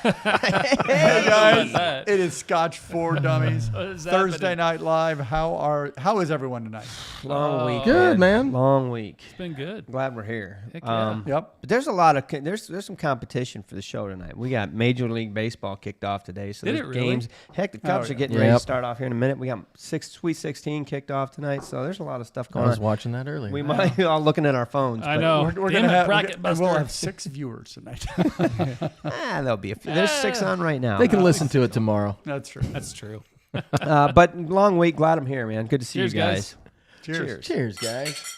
Hey guys, it is Scotch for Dummies. Thursday Night Live. How is everyone tonight? Long week. Good, man. Long week. It's been good. Glad we're here. Heck yeah. Yep. But there's a lot of there's some competition for the show tonight. We got Major League Baseball kicked off today, so Did there's it really? games. Heck, the Cubs are getting ready to start off here in a minute. We got Sweet 16 kicked off tonight, so there's a lot of stuff going on. I was watching that earlier. We might be all looking at our phones. I know. We're Damn gonna it, have bracket we'll buster. have 6 viewers tonight. There'll be a few. There's 6 on right now. They can listen to it tomorrow. That's true. That's true. But long week. Glad I'm here, man. Good to see Cheers, you guys. Cheers. Cheers, guys.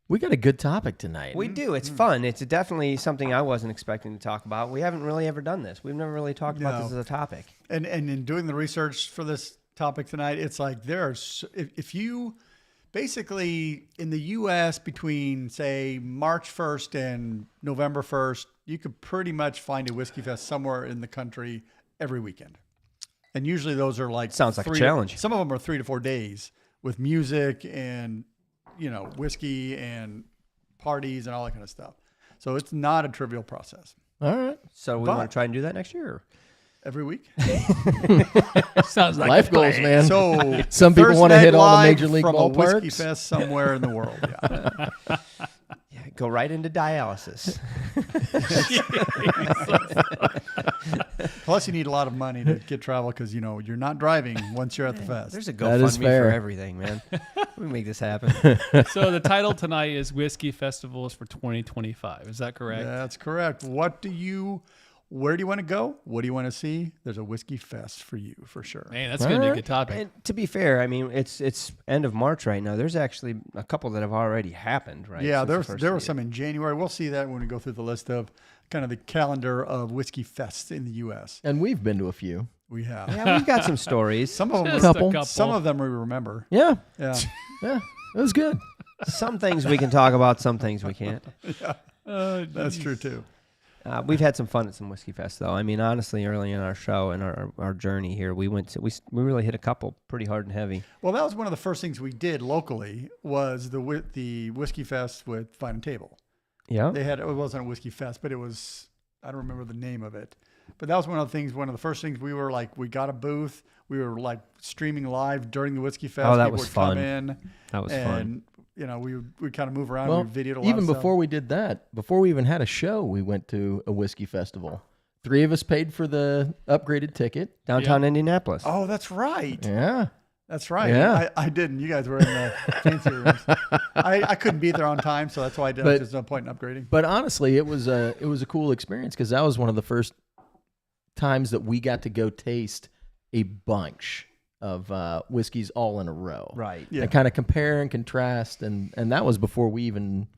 We got a good topic tonight. We do. It's fun. It's definitely something I wasn't expecting to talk about. We haven't really ever done this. We've never really talked about this as a topic. And in doing the research for this topic tonight, it's like if you basically in the U.S. between say March 1st and November 1st, you could pretty much find a whiskey fest somewhere in the country every weekend. And usually those are like sounds like a challenge. Some of them are 3 to 4 days with music and whiskey and parties and all that kind of stuff. So it's not a trivial process. All right. So we want to try and do that next year. Every week. Sounds like life goals, man. So some people want to hit all the major league from a whiskey ballparks. fest somewhere in the world. Yeah. Go right into dialysis. Plus, you need a lot of money to get travel because you're not driving once you're at the fest. There's a That is GoFundMe fair. for everything, man. We make this happen. So the title tonight is Whiskey Festivals for 2025. Is that correct? That's correct. Where do you want to go? What do you want to see? There's a whiskey fest for you, for sure. Man, that's going to be a good topic. And to be fair, I mean, it's end of March right now. There's actually a couple that have already happened, right? Yeah, since there were some in January. We'll see that when we go through the list of kind of the calendar of whiskey fests in the U.S. And we've been to a few. We have. Yeah, we've got some stories. Some of them, Just a couple. couple. some of them we remember. Yeah. Yeah. Yeah. It was good. Some things we can talk about, some things we can't. That's true too. We've had some fun at some whiskey fests, though. I mean, honestly, early in our show and our journey here, we really hit a couple pretty hard and heavy. Well, that was one of the first things we did locally was the whiskey fest with Fine and Table. Yeah. It wasn't a whiskey fest, but it was, I don't remember the name of it. But that was one of the first things we were like, we got a booth. We were like streaming live during the whiskey fest. Oh, that People was would fun. Come in. That was and, fun. We kind of move around. Well, we videoed a lot even of stuff. before we did that, before we even had a show, we went to a whiskey festival. 3 of us paid for the upgraded ticket. Downtown Indianapolis. Oh, that's right. Yeah. That's right. Yeah. I didn't. You guys were in the fancy rooms. I couldn't be there on time, so that's why I did. There's no point in upgrading. But honestly, it was a cool experience because that was one of the first times that we got to go taste a bunch of whiskeys all in a row. Right. Yeah. And kind of compare and contrast, and that was before we even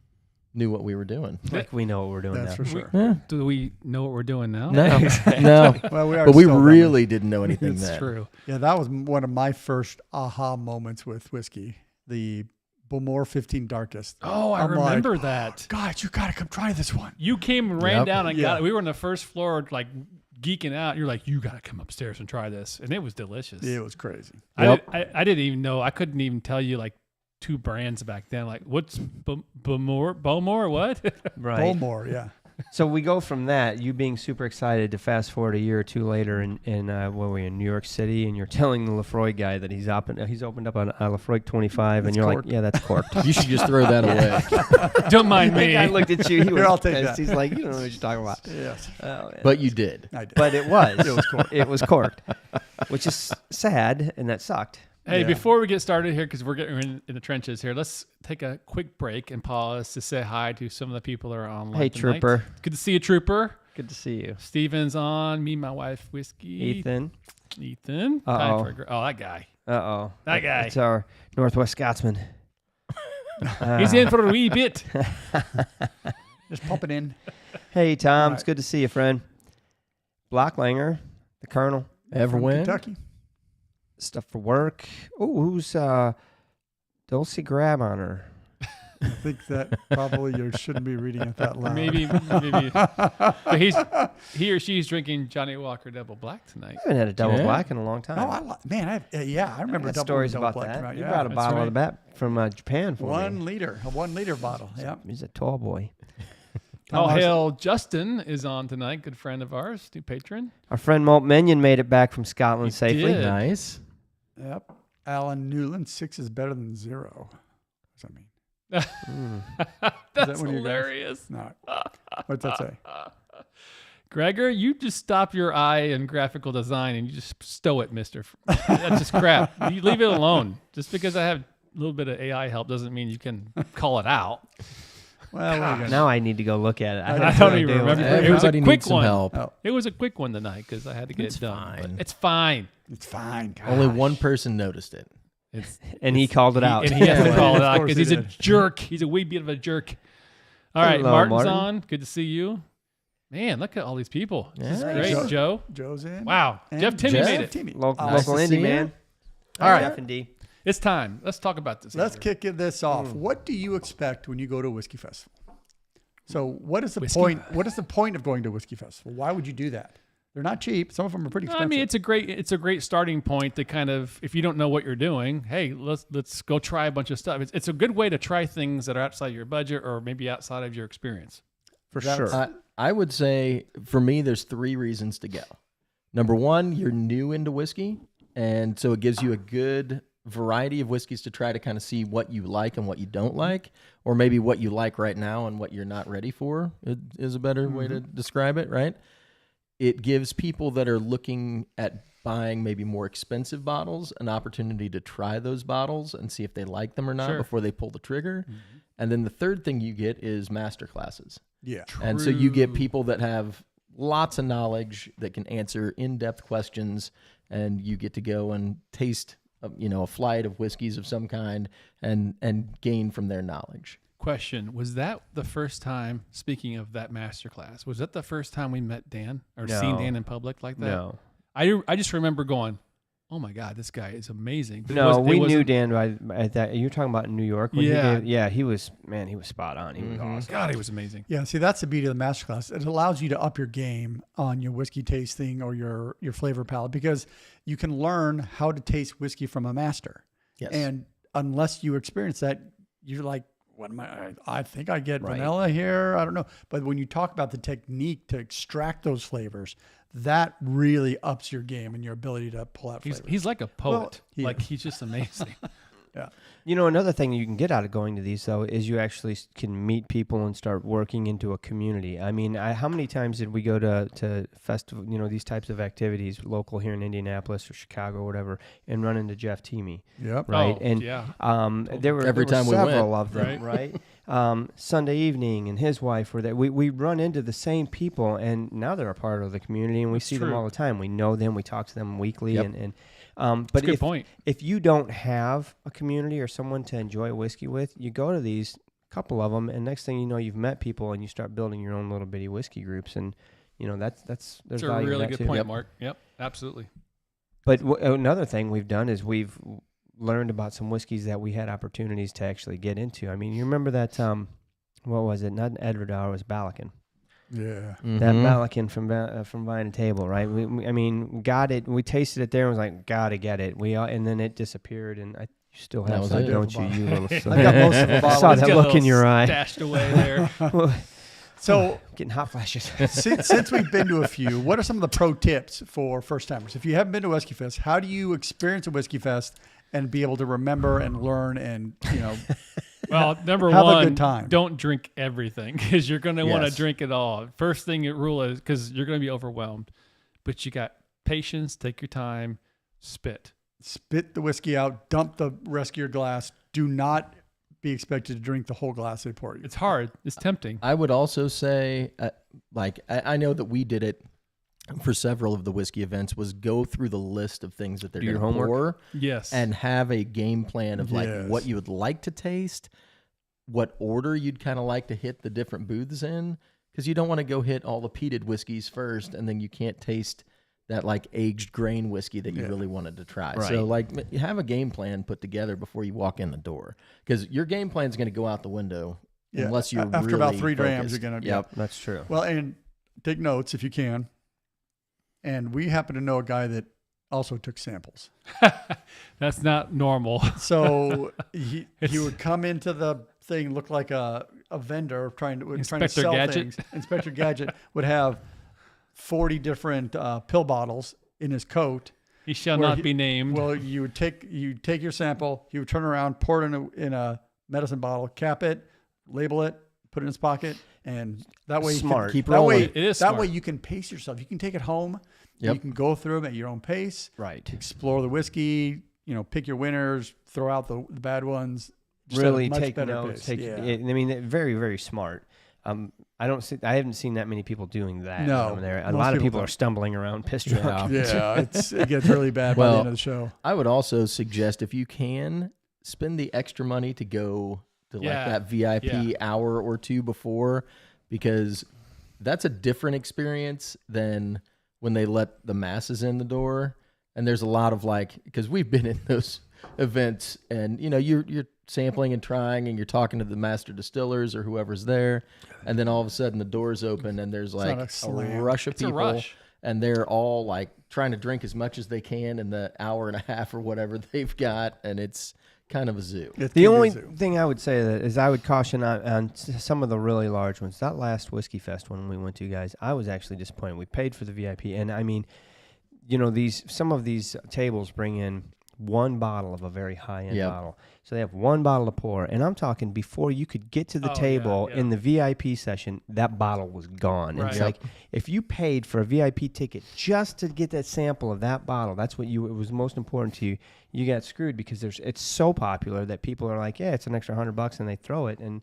knew what we were doing. Like we know what we're doing That's now. for sure. Yeah. Do we know what we're doing now? No. Well, we are But we still really didn't know anything It's then. true. Yeah, that was one of my first aha moments with whiskey. The Bowmore 15 Darkest. Oh, I I'm remember like, that. God, you got to come try this one. You came and ran Yep. down and Yeah. got it. We were on the first floor, like geeking out. You're like, you got to come upstairs and try this. And it was delicious. It was crazy. I didn't even know. I couldn't even tell you like 2 brands back then. Like, what's Bowmore? What? Right. Bowmore, yeah. So we go from that, you being super excited, to fast forward a year or two later in where were we, in New York City, and you're telling the Lefroy guy that he's opened up a Lefroy 25, and you're corked. like, yeah, that's corked. You should just throw that away. Don't mind me. I looked at you. He was I'll take pissed. that. He's like, you don't know what you're talking about. Yes, Oh, yeah. But you did. I did. But it was. It was corked. It was corked, which is sad, and that sucked. Hey, Yeah. before we get started here, because we're getting in the trenches here, let's take a quick break and pause to say hi to some of the people that are online. Hey, tonight. Trooper. Good to see you, Trooper. Good to see you. Steven's on. Me, my wife, Whiskey. Ethan. Ethan. Uh-oh. Time for that guy. Uh-oh. That guy. It's our Northwest Scotsman. He's in for a wee bit. Just pump it in. Hey, Tom. All It's right. good to see you, friend. Blocklanger, the Colonel. Ever From win? Kentucky. Stuff for work. Oh, who's Dulcie Grab on her? I think that probably you shouldn't be reading it that loud. maybe. But he or she's drinking Johnny Walker Double Black tonight. I haven't had a double Yeah. black in a long time. Oh, I remember I got double stories double about black that. came out. You Yeah. brought a that's bottle right. of that from Japan for me. 1 liter, a 1 liter bottle. Yeah. He's a tall boy. Oh, hail, Justin is on tonight. Good friend of ours, new patron. Our friend Malt Minion made it back from Scotland safely. did. Nice. Yep. Alan Newland, 6 is better than 0. What does that mean? That's one of you guys? hilarious. No. What's that say? Gregor, you just stop your eye in graphical design and you just stow it, mister. That's just crap. You leave it alone. Just because I have a little bit of AI help doesn't mean you can call it out. Well, what are you gonna Now I need to go look at it. I don't even remember. It was a Everybody quick needs some one. help. Oh. It was a quick one tonight because I had to get It's it done. fine. But it's fine. It's fine. Only Gosh. one person noticed it. It's And he called it out. and he has to call it Of out course because he he's a did. jerk. He's a wee bit of a jerk. All right, Hello, Martin's Martin. on. Good to see you. Man, look at all these people. This is Yeah. great, Joe- Joe. Joe's in. Wow. And Jeff Timmy Jeff made it. Timmy. Local, Nice local to see indie you. man. All right. Jeff and D. It's time. Let's talk about this. Let's Andrew. kick this off. What do you expect when you go to a whiskey festival? So, what is the Whiskey point? What is the point of going to a whiskey festival? Why would you do that? They're not cheap. Some of them are pretty expensive. I mean, it's a great starting point to kind of, if you don't know what you're doing, hey, let's go try a bunch of stuff. It's a good way to try things that are outside your budget or maybe outside of your experience. For That's- sure. I would say for me, there's 3 reasons to go. Number 1, you're new into whiskey, and so it gives you a good variety of whiskeys to try to kind of see what you like and what you don't like, or maybe what you like right now and what you're not ready for is a better way to describe it, right? It gives people that are looking at buying maybe more expensive bottles an opportunity to try those bottles and see if they like them or not Sure. before they pull the trigger. And then the third thing you get is master classes. yeah. And so you get True. people that have lots of knowledge that can answer in-depth questions, and you get to go and taste, a flight of whiskeys of some kind and gain from their knowledge. Question: was that the first time? Speaking of that masterclass, was that the first time we met Dan or No. seen Dan in public like that? No. I just remember going, "Oh my God, this guy is amazing." But No, we it knew wasn't- Dan at that. You're talking about in New York? when Yeah. he was spot on. He was awesome. God, he was amazing. Yeah, see, that's the beauty of the masterclass. It allows you to up your game on your whiskey tasting or your flavor palette because you can learn how to taste whiskey from a master. Yes. And unless you experience that, you're like, what am I think I get Right. vanilla here. I don't know. But when you talk about the technique to extract those flavors, that really ups your game and your ability to pull out flavors. He's like a poet. he like is. he's just amazing. Yeah. Another thing you can get out of going to these, though, is you actually can meet people and start working into a community. I mean, how many times did we go to festival, these types of activities, local here in Indianapolis or Chicago or whatever, and run into Jeff Teamy, Yep. right? Oh, and yeah. there were Every there time were we several went, of them, right? Sunday evening and his wife were there. We run into the same people, and now they're a part of the community, and we see them true. all the time. We know them. We talk to them weekly, Yep. but That's a good if, point. if you don't have a community or someone to enjoy whiskey with, you go to these couple of them, and next thing you know, you've met people, and you start building your own little bitty whiskey groups, and that's there's That's a value in really that good too. point, Yep. Mark. Yep, absolutely. But another thing we've done is we've learned about some whiskeys that we had opportunities to actually get into. I mean, you remember that what was it? Not Edwardar, it was Balakin. Yeah. That Balakin from Vine and Table, right? We got it. We tasted it there and was like, gotta get it. And then it disappeared, and you still That have was some, it. don't you? You little son. I got most of the I bottle. saw Let's that Got a look in little your eye. stashed away there. So Getting hot flashes. since we've been to a few, what are some of the pro tips for first timers? If you haven't been to a Whiskey Fest, how do you experience a Whiskey Fest and be able to remember and learn and Well, number Have a one, good time. don't drink everything because you're going to want to Yes. drink it all. First thing rule is because you're going to be overwhelmed, but you got patience. Take your time. Spit. spit the whiskey out, dump the rest of your glass. Do not be expected to drink the whole glass they pour you. It's hard. It's tempting. I would also say, I know that we did it for several of the whiskey events, was go through the list of things that they're Do your going to homework. pour Yes. and have a game plan of like Yes. what you would like to taste, what order you'd kind of like to hit the different booths in, because you don't want to go hit all the peated whiskeys first and then you can't taste that like aged grain whiskey that you Yeah. really wanted to try. Right. So like you have a game plan put together before you walk in the door, because your game plan is going to go out the window Yeah. unless you're After really about 3 grams, focused. you're gonna. Yep. That's true. Well, and take notes if you can. And we happen to know a guy that also took samples. That's not normal. So he would come into the thing, look like a a vendor trying to Inspector sell Gadget. things, Inspector Gadget would have 40 different pill bottles in his coat. He shall where not be named. Well, you'd take your sample, he would turn around, pour it in a medicine bottle, cap it, label it, put it in his pocket, and that way Smart. Keep that rolling. way, It is that smart. way you can pace yourself. You can take it home. Yep. You can go through them at your own pace. Right. Explore the whiskey. Pick your winners. Throw out the bad ones. Just at a Really much take better notes. pace. I mean, very, very smart. I haven't seen that many people doing that. No, over there. A most lot of people people don't. are stumbling around pissed drunk. Yeah, it gets really bad by the Well, end of the show. I would also suggest if you can spend the extra money to go to like Yeah. that VIP Yeah. hour or two before, because that's a different experience than when they let the masses in the door. And there's a lot of because we've been in those events, and you're sampling and trying, and you're talking to the master distillers or whoever's there, and then all of a sudden the doors open and there's not a a slam. rush of It's a people, rush. and they're all trying to drink as much as they can in the hour and a half or whatever they've got, and it's kind of a zoo. It can The be only a zoo. thing I would say that is I would caution on some of the really large ones. That last Whiskey Fest one we went to, guys, I was actually disappointed. We paid for the VIP, and I mean, some of these tables bring in one bottle of a very high-end Yep. bottle. So they have one bottle to pour, and I'm talking before you could get to the Oh, table yeah. in the VIP session, that bottle was gone. And it's Right. like, if you paid for a VIP ticket just to get that sample of that bottle, that's what it was most important to you, you got screwed, because it's so popular that people are like, yeah, it's an extra $100, and they throw it, and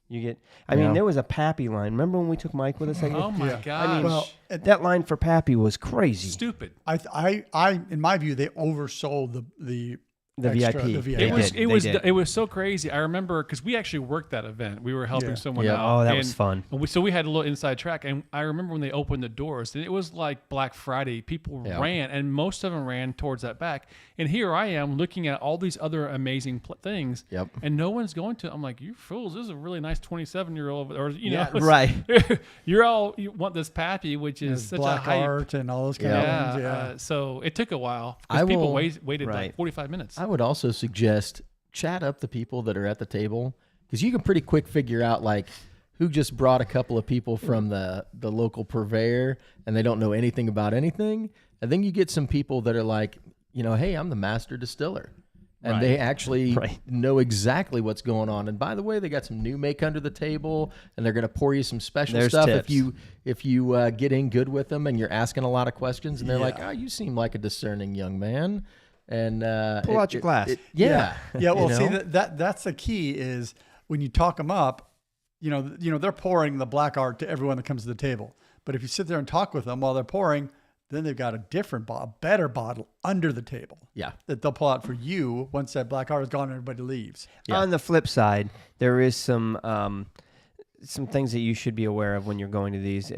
you get, I mean, Yeah. there was a Pappy line. Remember when we took Mike with us? Oh my Yeah. gosh. I mean, Well, that line for Pappy was crazy. Stupid. I in my view, they oversold the The extra- VIP. the VIP. They It was did. it They was did. it was so crazy. I remember because we actually worked that event. We were helping Yeah. someone Yeah. out. Oh, that was fun. And so we had a little inside track, and I remember when they opened the doors, and it was like Black Friday. People Yeah. ran, and most of them ran towards that back. And here I am looking at all these other amazing things, Yep. and no one's going to. I'm like, you fools! This is a really nice 27-year-old, or Yeah, know, right. you want this Pappy, which is There's such black a hype. art and all those kind Yeah. of things. Yeah. So it took a while I because people will- waited Right. like 45 minutes. I would also suggest chat up the people that are at the table, because you can pretty quick figure out who just brought a couple of people from the local purveyor and they don't know anything about anything. And then you get some people that are hey, I'm the master distiller. And they actually Right. know exactly what's going on. And by the way, they got some new make under the table, and they're going to pour you some special There's stuff tips. if you get in good with them and you're asking a lot of questions. And they're like, Yeah. "Oh, you seem like a discerning young man." And Pull out your glass. yeah. Yeah, well, You see know? that's the key is when you talk them up, they're pouring the black art to everyone that comes to the table. But if you sit there and talk with them while they're pouring, then they've got a different bottle, better bottle under the table Yeah. that they'll pull out for you once that black art is gone and everybody leaves. Yeah. On the flip side, there is some things that you should be aware of when you're going to these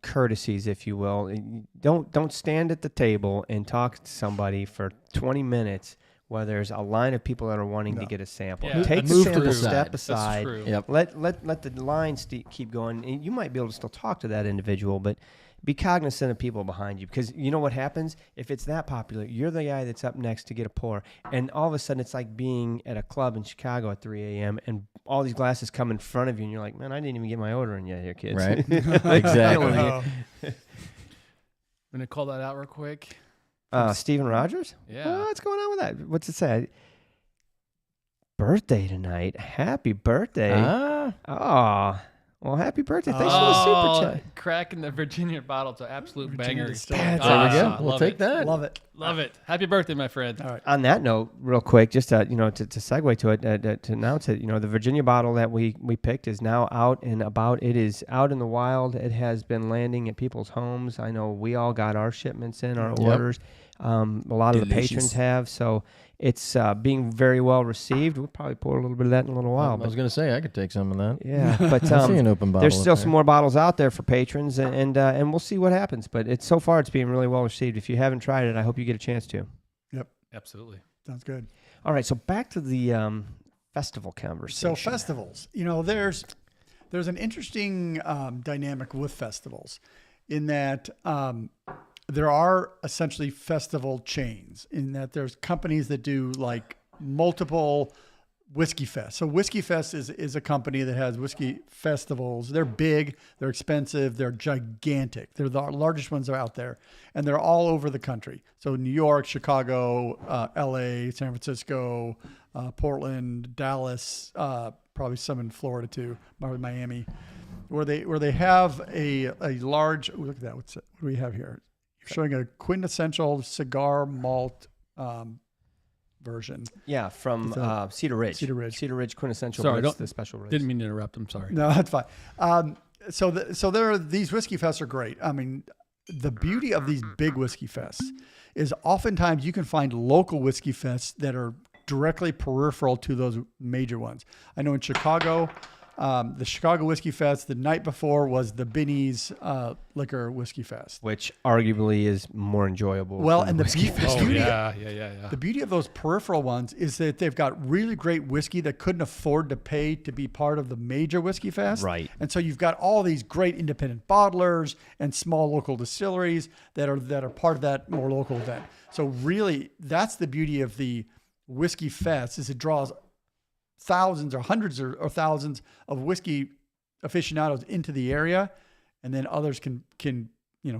courtesies, if you will. Don't stand at the table and talk to somebody for 20 minutes while there's a line of people that are wanting to get a sample. Yeah, Take that's the true. sample, step That's aside. true. Yep. Let the line keep going. And you might be able to still talk to that individual, but be cognizant of people behind you, because you know what happens if it's that popular. You're the guy that's up next to get a pour, and all of a sudden it's like being at a club in Chicago at 3 a.m. and all these glasses come in front of you, and you're like, man, I didn't even get my order in yet, here, kids. Right. Exactly. Oh, I'm gonna call that out real quick. Steven Rogers? Yeah. What's going on with that? What's it say? Birthday tonight. Happy birthday. Oh, well, happy birthday. Thanks for the super chat. Cracking the Virginia bottle to absolute banger. Distiller. there we go. Ah, We'll love take it. that. love it. Love it. Happy birthday, my friend. All right. On that note, real quick, just to segue to it, to announce it, the Virginia bottle that we picked is now out and about. It is out in the wild. It has been landing at people's homes. I know we all got our shipments in, our orders. A lot of the patrons have. So it's being very well received. We'll probably pour a little bit of that in a little while. I was going to say I could take some of that. Yeah, but I see an open bottle. there's up still there. some more bottles out there for patrons, and we'll see what happens. But so far it's being really well received. If you haven't tried it, I hope you get a chance to. Absolutely. Sounds good. All right, so back to the festival conversation. So festivals, there's an interesting dynamic with festivals in that there are essentially festival chains, in that there's companies that do like multiple Whiskey Fest. So Whiskey Fest is a company that has whiskey festivals. They're big, they're expensive, they're gigantic. They're the largest ones that are out there, and they're all over the country. So New York, Chicago, LA, San Francisco, Portland, Dallas, probably some in Florida too, probably Miami, where they have a large. Look at that. What do we have here? You're showing a quintessential cigar malt version. Yeah, from Cedar Ridge. Cedar Ridge Quintessential. Sorry, Blitz, the special race. Didn't mean to interrupt. I'm sorry. No, that's fine. So there, these whiskey fests are great. I mean, the beauty of these big whiskey fests is oftentimes you can find local whiskey fests that are directly peripheral to those major ones. I know in Chicago, the Chicago Whiskey Fest, the night before was the Binny's Liquor Whiskey Fest. Which arguably is more enjoyable. Well, than and the beauty, Yeah. the beauty of those peripheral ones is that they've got really great whiskey that couldn't afford to pay to be part of the major whiskey fest. Right. And so you've got all these great independent bottlers and small local distilleries that are part of that more local event. So really, that's the beauty of the Whiskey Fest, is it draws thousands or hundreds or thousands of whiskey aficionados into the area, and then others can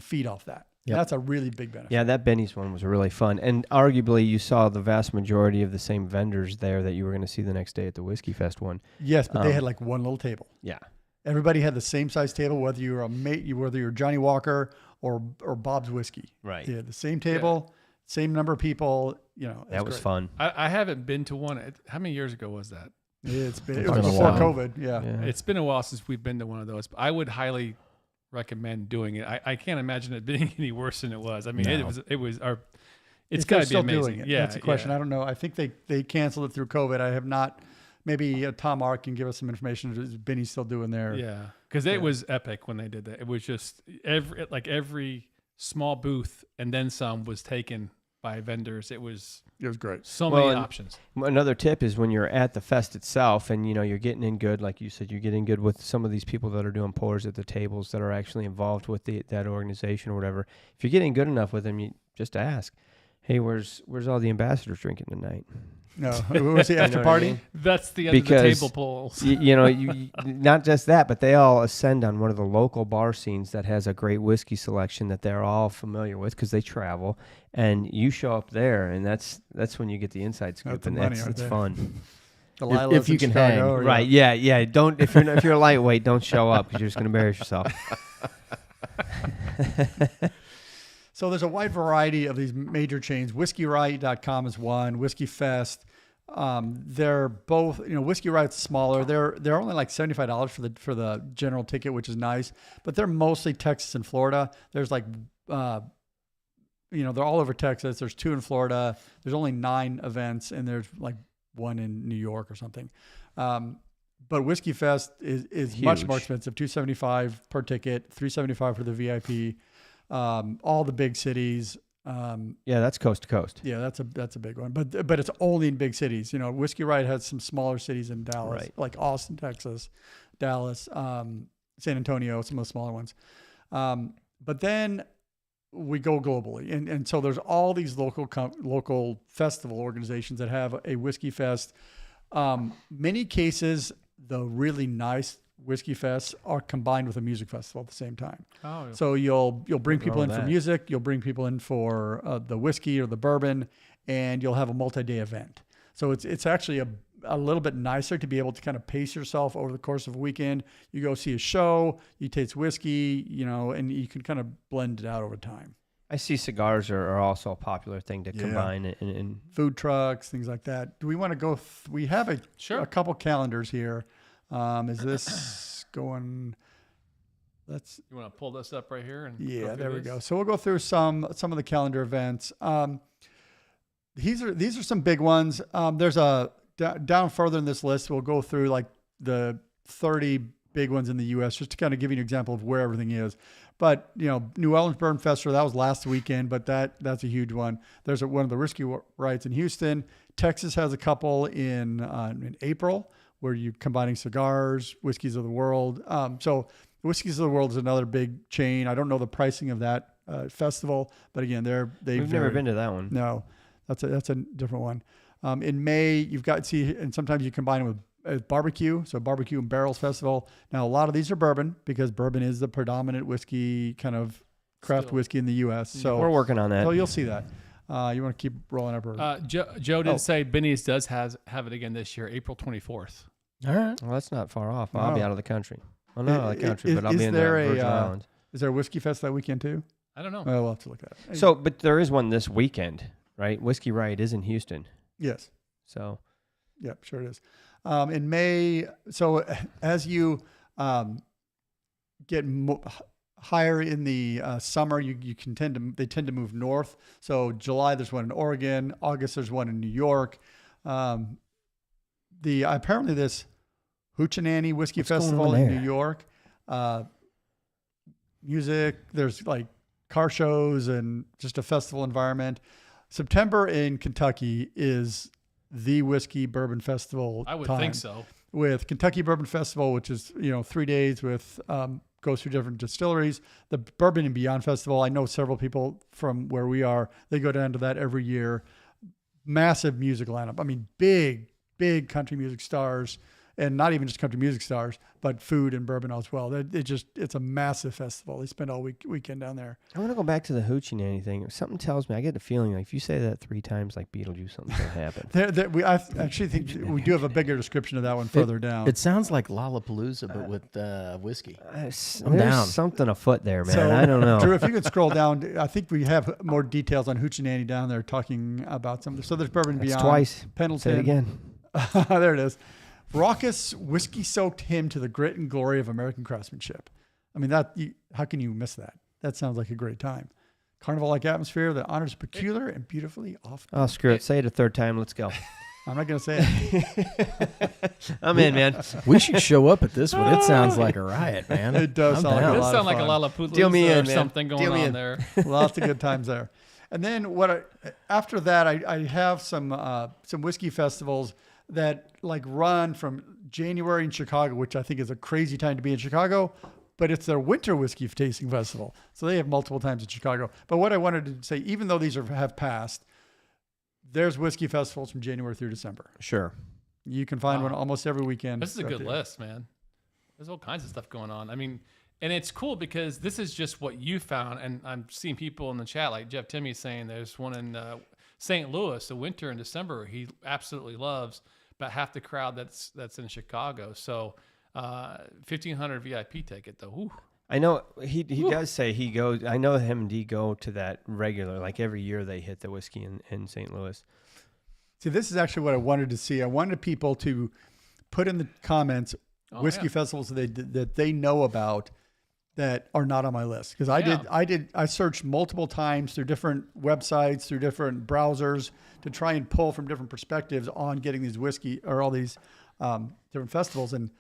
feed off that. Yep. That's a really big benefit. Yeah, that Benny's one was really fun. And arguably you saw the vast majority of the same vendors there that you were going to see the next day at the Whiskey Fest one. Yes, but they had like one little table. Yeah. Everybody had the same size table, whether you were whether you're Johnny Walker or Bob's Whiskey. Right. They had the same table, same number of people. That was great. fun. I haven't been to one. How many years ago was that? It was been a before while. COVID. Yeah. It's been a while since we've been to one of those. But I would highly recommend doing it. I can't imagine it being any worse than it was. I mean, No. it's If got they're to be still amazing. doing it. Yeah, That's a question. yeah. I don't know. I think they canceled it through COVID. I have not. Maybe Tom Ark can give us some information. Is Benny still doing there? Yeah, because it was epic when they did that. It was just every small booth and then some was taken by vendors. It was great. so Well, many and- options. Another tip is when you're at the fest itself and, you're getting in good, like you said, you're getting good with some of these people that are doing pours at the tables that are actually involved with that organization or whatever. If you're getting good enough with them, you just ask, hey, where's all the ambassadors drinking tonight? No, was the after what I party? mean? That's the end of the Because table polls. you not just that, but they all ascend on one of the local bar scenes that has a great whiskey selection that they're all familiar with because they travel, and you show up there, and that's when you get the inside scoop, That's the and money that's right it's there. fun. Delilah if you in can Chicago, hang. or- Right? Yeah. Don't if you're a lightweight, don't show up because you're just going to embarrass yourself. So there's a wide variety of these major chains. WhiskeyRiot.com is one. Whiskey Fest. They're both, Whiskey Riot's smaller. They're only like $75 for the general ticket, which is nice. But they're mostly Texas and Florida. There's like, they're all over Texas. There's 2 in Florida. There's only 9 events, and there's like 1 in New York or something. But Whiskey Fest is much more expensive. $275 per ticket, $375 for the VIP. All the big cities. Yeah, that's coast to coast. Yeah, that's a big one. But it's only in big cities. Whiskey Riot has some smaller cities in Dallas, Right. like Austin, Texas, Dallas, San Antonio, some of the smaller ones. But then we go globally, and so there's all these local festival organizations that have a whiskey fest. Many cases, the really nice whiskey fests are combined with a music festival at the same time. Oh, So you'll bring Nothing people wrong in with for that. music, you'll bring people in for the whiskey or the bourbon, and you'll have a multi-day event. So it's actually a little bit nicer to be able to kind of pace yourself over the course of a weekend. You go see a show, you taste whiskey, and you can kind of blend it out over time. I see cigars are also a popular thing to Yeah. combine and Food trucks, things like that. Do we want to go? We have a couple calendars here. Is this going? Let's. You want to pull this up right here? And Yeah, go through there we this? go. So we'll go through some of the calendar events. These are some big ones. There's down further in this list. We'll go through like the 30 big ones in the U.S. just to kind of give you an example of where everything is. But New Orleans Bourbon Festival, that was last weekend, but that's a huge one. There's one of the Whiskey Rites in Houston. Texas has a couple in April where you're combining cigars, whiskeys of the world. So Whiskeys of the World is another big chain. I don't know the pricing of that festival, but again, we've never been to that one. No, that's a different one. In May, you've got and sometimes you combine them with barbecue. So barbecue and barrels festival. Now, a lot of these are bourbon because bourbon is the predominant whiskey kind of craft whiskey in the U.S. So we're working on that. So you'll see that. You want to keep rolling up. Joe did say Benny's does have it again this year, April 24th. All right. Well, that's not far off. I'll be out of the country. Well, not out of the country, but I'll be in the Virgin Islands. Is there a whiskey fest that weekend too? I don't know. Well, we'll have to look at it. So, but there is one this weekend, right? Whiskey Riot is in Houston. Yes. So. Yep, sure it is. In May, so as you get higher in the summer, they tend to move north. So July, there's one in Oregon. August, there's one in New York. Apparently this Hoochie Whiskey Festival in New York. Music, there's like car shows and just a festival environment. September in Kentucky is the whiskey bourbon festival. I would time, think so. with Kentucky Bourbon Festival, which is 3 days with goes through different distilleries. The Bourbon and Beyond Festival, I know several people from where we are, they go down to that every year. Massive music lineup. I mean, big country music stars, and not even just country music stars, but food and bourbon as well. It's a massive festival. They spend all weekend down there. I want to go back to the Hoochie Nanny thing. Something tells me, I get a feeling like if you say that 3 times like Beetlejuice, something's going to happen. I actually think we do have a bigger description of that one further down. It sounds like Lollapalooza, but with whiskey. I'm down. Something afoot there, man. So, I don't know. Drew, if you could scroll down, I think we have more details on Hoochie Nanny down there talking about something. So there's Bourbon and That's Beyond. twice. Pendleton. Say it again. There it is. Raucous, whiskey-soaked hymn to the grit and glory of American craftsmanship. I mean, how can you miss that? That sounds like a great time. Carnival-like atmosphere that honors peculiar and beautifully off. Oh, screw it. Say it a third time. Let's go. I'm not going to say it. I'm in, man. We should show up at this one. It sounds like a riot, man. It does I'm sound like down. a It lot sounds of like a fun. Lollapalooza Deal me or in, man. something going Deal me on in. there. Lots of good times there. And then after that, I have some whiskey festivals that like run from January in Chicago, which I think is a crazy time to be in Chicago, but it's their winter whiskey tasting festival. So they have multiple times in Chicago. But what I wanted to say, even though these have passed, there's whiskey festivals from January through December. Sure. You can find one almost every weekend. This is a good list, man. There's all kinds of stuff going on. I mean, and it's cool because this is just what you found. And I'm seeing people in the chat, like Jeff Timmey saying there's one in St. Louis, the winter in December, he absolutely loves. About half the crowd that's in Chicago. So 1,500 VIP ticket though. Ooh. I know he does say he goes. I know him and he go to that regular. Like every year they hit the whiskey in St. Louis. See, this is actually what I wanted to see. I wanted people to put in the comments whiskey festivals that they know about that are not on my list. Because I searched multiple times through different websites, through different browsers to try and pull from different perspectives on getting these whiskey or all these different festivals. And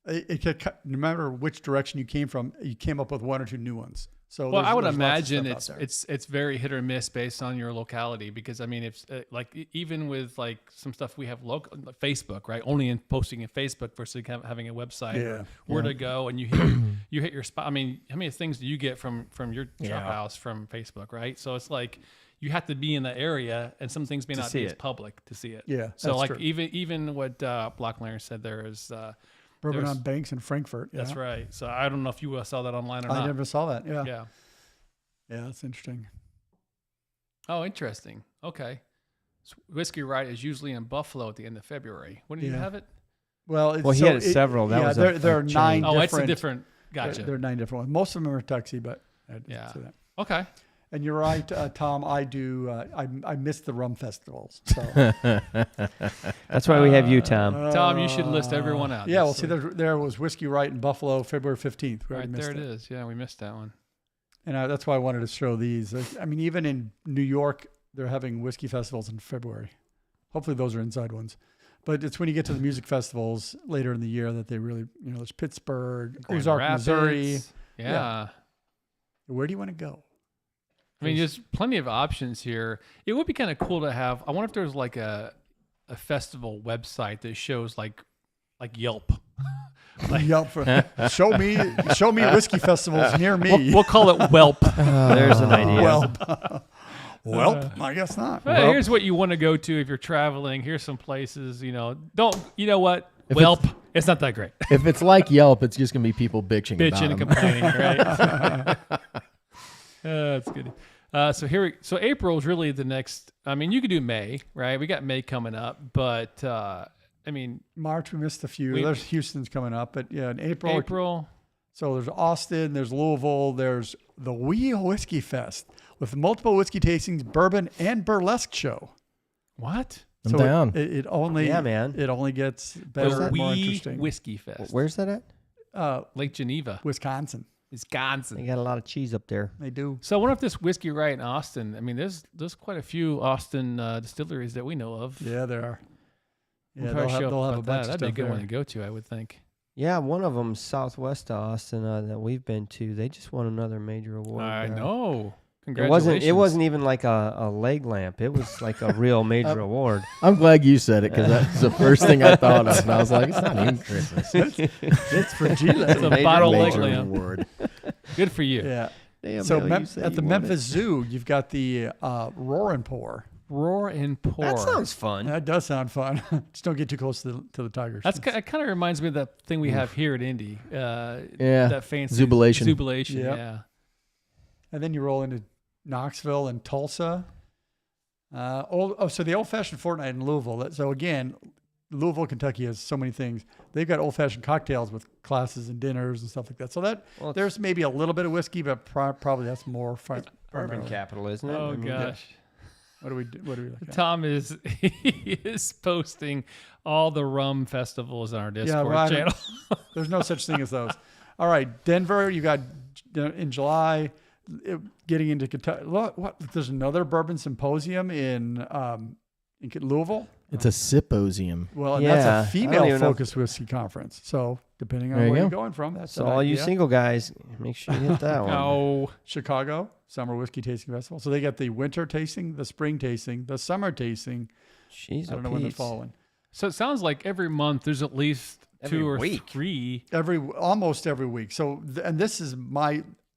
no matter which direction you came from, you came up with one or two new ones. So well, I would there's lots of imagine stuff out there. it's very hit or miss based on your locality because I mean if like even with like some stuff we have local Facebook, right, only in posting in Facebook versus having a website or where to go and you hit your spot. I mean, how many things do you get from your shop house from Facebook, right? So it's like you have to be in the area and some things may not be as public to see it. Yeah, so like true. even what Block Larry said, there is Bourbon on Banks in Frankfurt. Yeah. That's right. So I don't know if you saw that online or not. I never saw that. Yeah. Yeah. Yeah, that's interesting. Oh, interesting. Okay. So Whiskey Riot is usually in Buffalo at the end of February. When do you have it? Well, he had several. That was there are 9 Oh, different. it's a different. Gotcha. There are 9 different ones. Most of them are Tuxie, but I didn't see that. Okay. And you're right, Tom. I do. I miss the rum festivals. So. That's why we have you, Tom. Tom, you should list everyone out. Yeah. Well, see, there was Whiskey Riot in Buffalo, February 15th. We right missed there it is. Yeah, we missed that one. And that's why I wanted to show these. I mean, even in New York, they're having whiskey festivals in February. Hopefully, those are inside ones. But it's when you get to the music festivals later in the year that they really, there's Pittsburgh, Ozark, Missouri. Yeah. Where do you want to go? I mean, there's plenty of options here. It would be kind of cool to have. I wonder if there's like a festival website that shows like Yelp. Yelp. Show me whiskey festivals near me. We'll call it Welp. There's an idea. Welp. Well, I guess not. Well, here's what you want to go to if you're traveling. Here's some places, you know what? If Welp, it's not that great. If it's like Yelp, it's just gonna be people bitching Bitching and about 'em. complaining, right? That's good. So April is really the next. I mean, you could do May, right? We got May coming up, but I mean, March, we missed a few. There's Houston's coming up, but yeah, in April. April. So there's Austin, there's Louisville, there's the Wee Whiskey Fest with multiple whiskey tastings, bourbon, and burlesque show. What? I'm down. It only, man. It only gets better The and more Wee interesting. Whiskey Fest. Where's that at? Lake Geneva, Wisconsin. They Wisconsin. got a lot of cheese up there. They do. So I wonder if this whiskey right in Austin. I mean, there's quite a few Austin distilleries that we know of. Yeah, there are. We'll Yeah, probably show they'll up have a about bunch that. of That'd be a stuff good one there. to go to, I would think. Yeah, one of them southwest of Austin that we've been to. They just won another major award. I there. know. It Congratulations. wasn't even like a leg lamp. It was like a real major award. I'm glad you said it because that's the first thing I thought of, and I was like, it's not even Christmas. It's for Gila. It's a Major bottle leg Major lamp. award. Good for you. Yeah. Damn, So Bill, you said at you the won it. Memphis Zoo, you've got the Roar and Pour. Roar and pour. That sounds fun. That does sound fun. Just don't get too close to the tigers. That kind of reminds me of that thing we have here at Indy. Yeah. That fancy Zubilation. Zubilation, Yep. yeah. And then you roll into Knoxville and Tulsa. So the Old Fashioned Fortnight in Louisville. So again, Louisville, Kentucky has so many things. They've got old fashioned cocktails with classes and dinners and stuff like that. So there's maybe a little bit of whiskey, but probably that's more fun. Bourbon capital, isn't it? Oh, I mean, gosh. What do we look at? Tom is posting all the rum festivals on our Discord well, channel. There's no such thing as those. All right, Denver. You got in July. Getting into Kentucky. What? There's another bourbon symposium in Louisville. It's a symposium. Well, and Yeah, that's I a don't even know female-focused whiskey conference. So depending on There you where you're go. going from, that's So an all you idea. single guys, make sure you hit that one. No. Chicago Summer Whiskey Tasting Festival. So they got the winter tasting, the spring tasting, the summer tasting. Jeez, I don't know when they're falling. So it sounds like every month there's at least Every 2 or week. 3. Almost every week. So and this is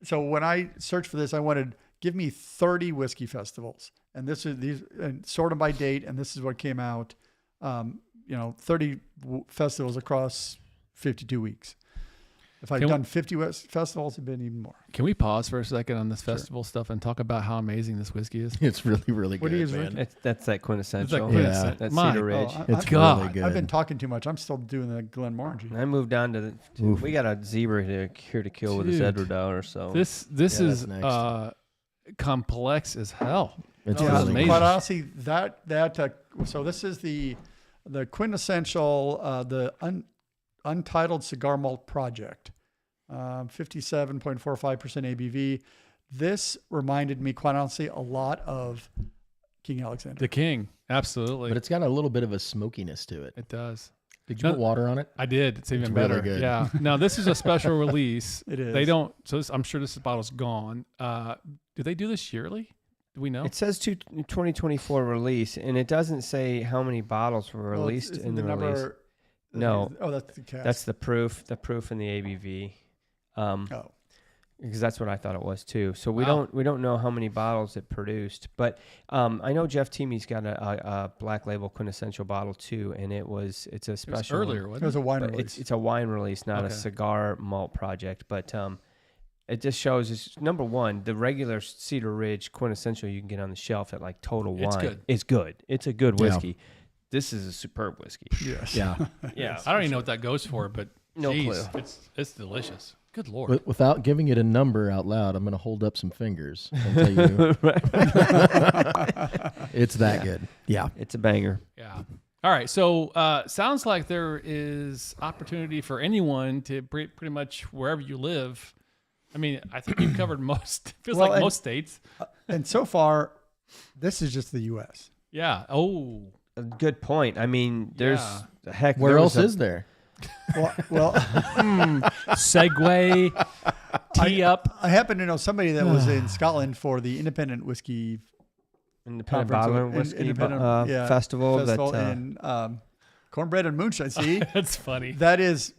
so when I searched for this, I wanted give me 30 whiskey festivals, and these and sort them by date, and this is what came out. 30 festivals across 52 weeks. If I'd done 50 festivals, it'd been even more. Can we pause for a second on this festival stuff and talk about how amazing this whiskey is? It's really, really What good, are you man. drinking? That's that quintessential. quintessential. That's My- Cedar Ridge. It's God. really good. I've been talking too much. I'm still doing the Glenmorangie. I moved on to we got a zebra here to kill with this Dude. Edward Dollar. So This Yeah, is that's next. complex as hell. It's Yeah, really it's amazing. Quite honestly, so this is the quintessential Untitled Cigar Malt Project, 57.45% ABV. This reminded me, quite honestly, a lot of King Alexander. The king. Absolutely. But it's got a little bit of a smokiness to it. It does. Did you put water on it? I did. It's even It's really better. good. Yeah. Now this is a special release. It is. They don't. So I'm sure this bottle's gone. Do they do this yearly? Do we know? it says 2024 release, and it doesn't say how many bottles were Well, released isn't in the number- release. No. Oh, that's the cast. That's the proof and the ABV. Oh. Because that's what I thought it was too. So we Wow. don't know how many bottles it produced, but I know Jeff Teamy's got a Black Label quintessential bottle too, and it's a It was special earlier, It wasn't was it? a wine But release. it's a wine release, not a Okay. cigar malt project. But it just shows it's number one, the regular Cedar Ridge quintessential you can get on the shelf at like Total Wine. It's good. It's good. It's a good Yeah. whiskey. This is a superb whiskey. Yes. Yeah. Yeah. I don't even know what that goes for, but No geez, clue. It's delicious. Good Lord. Without giving it a number out loud, I'm going to hold up some fingers and tell you it's that good. Yeah. It's a banger. Yeah. All right. So sounds like there is opportunity for anyone to pretty much wherever you live. I mean, I think you've covered most. Feels Well, like and- most states. And so far, this is just the U.S. Yeah. Oh. A good point. I mean, there's Yeah. heck. Where there else was is there? Well, Segue. Tee up. I happen to know somebody that was in Scotland for the Independent Whiskey Independent Conference, Bottler in- Whiskey independent, yeah, Festival. festival that in Cornbread and Moonshine. See, That's funny. that is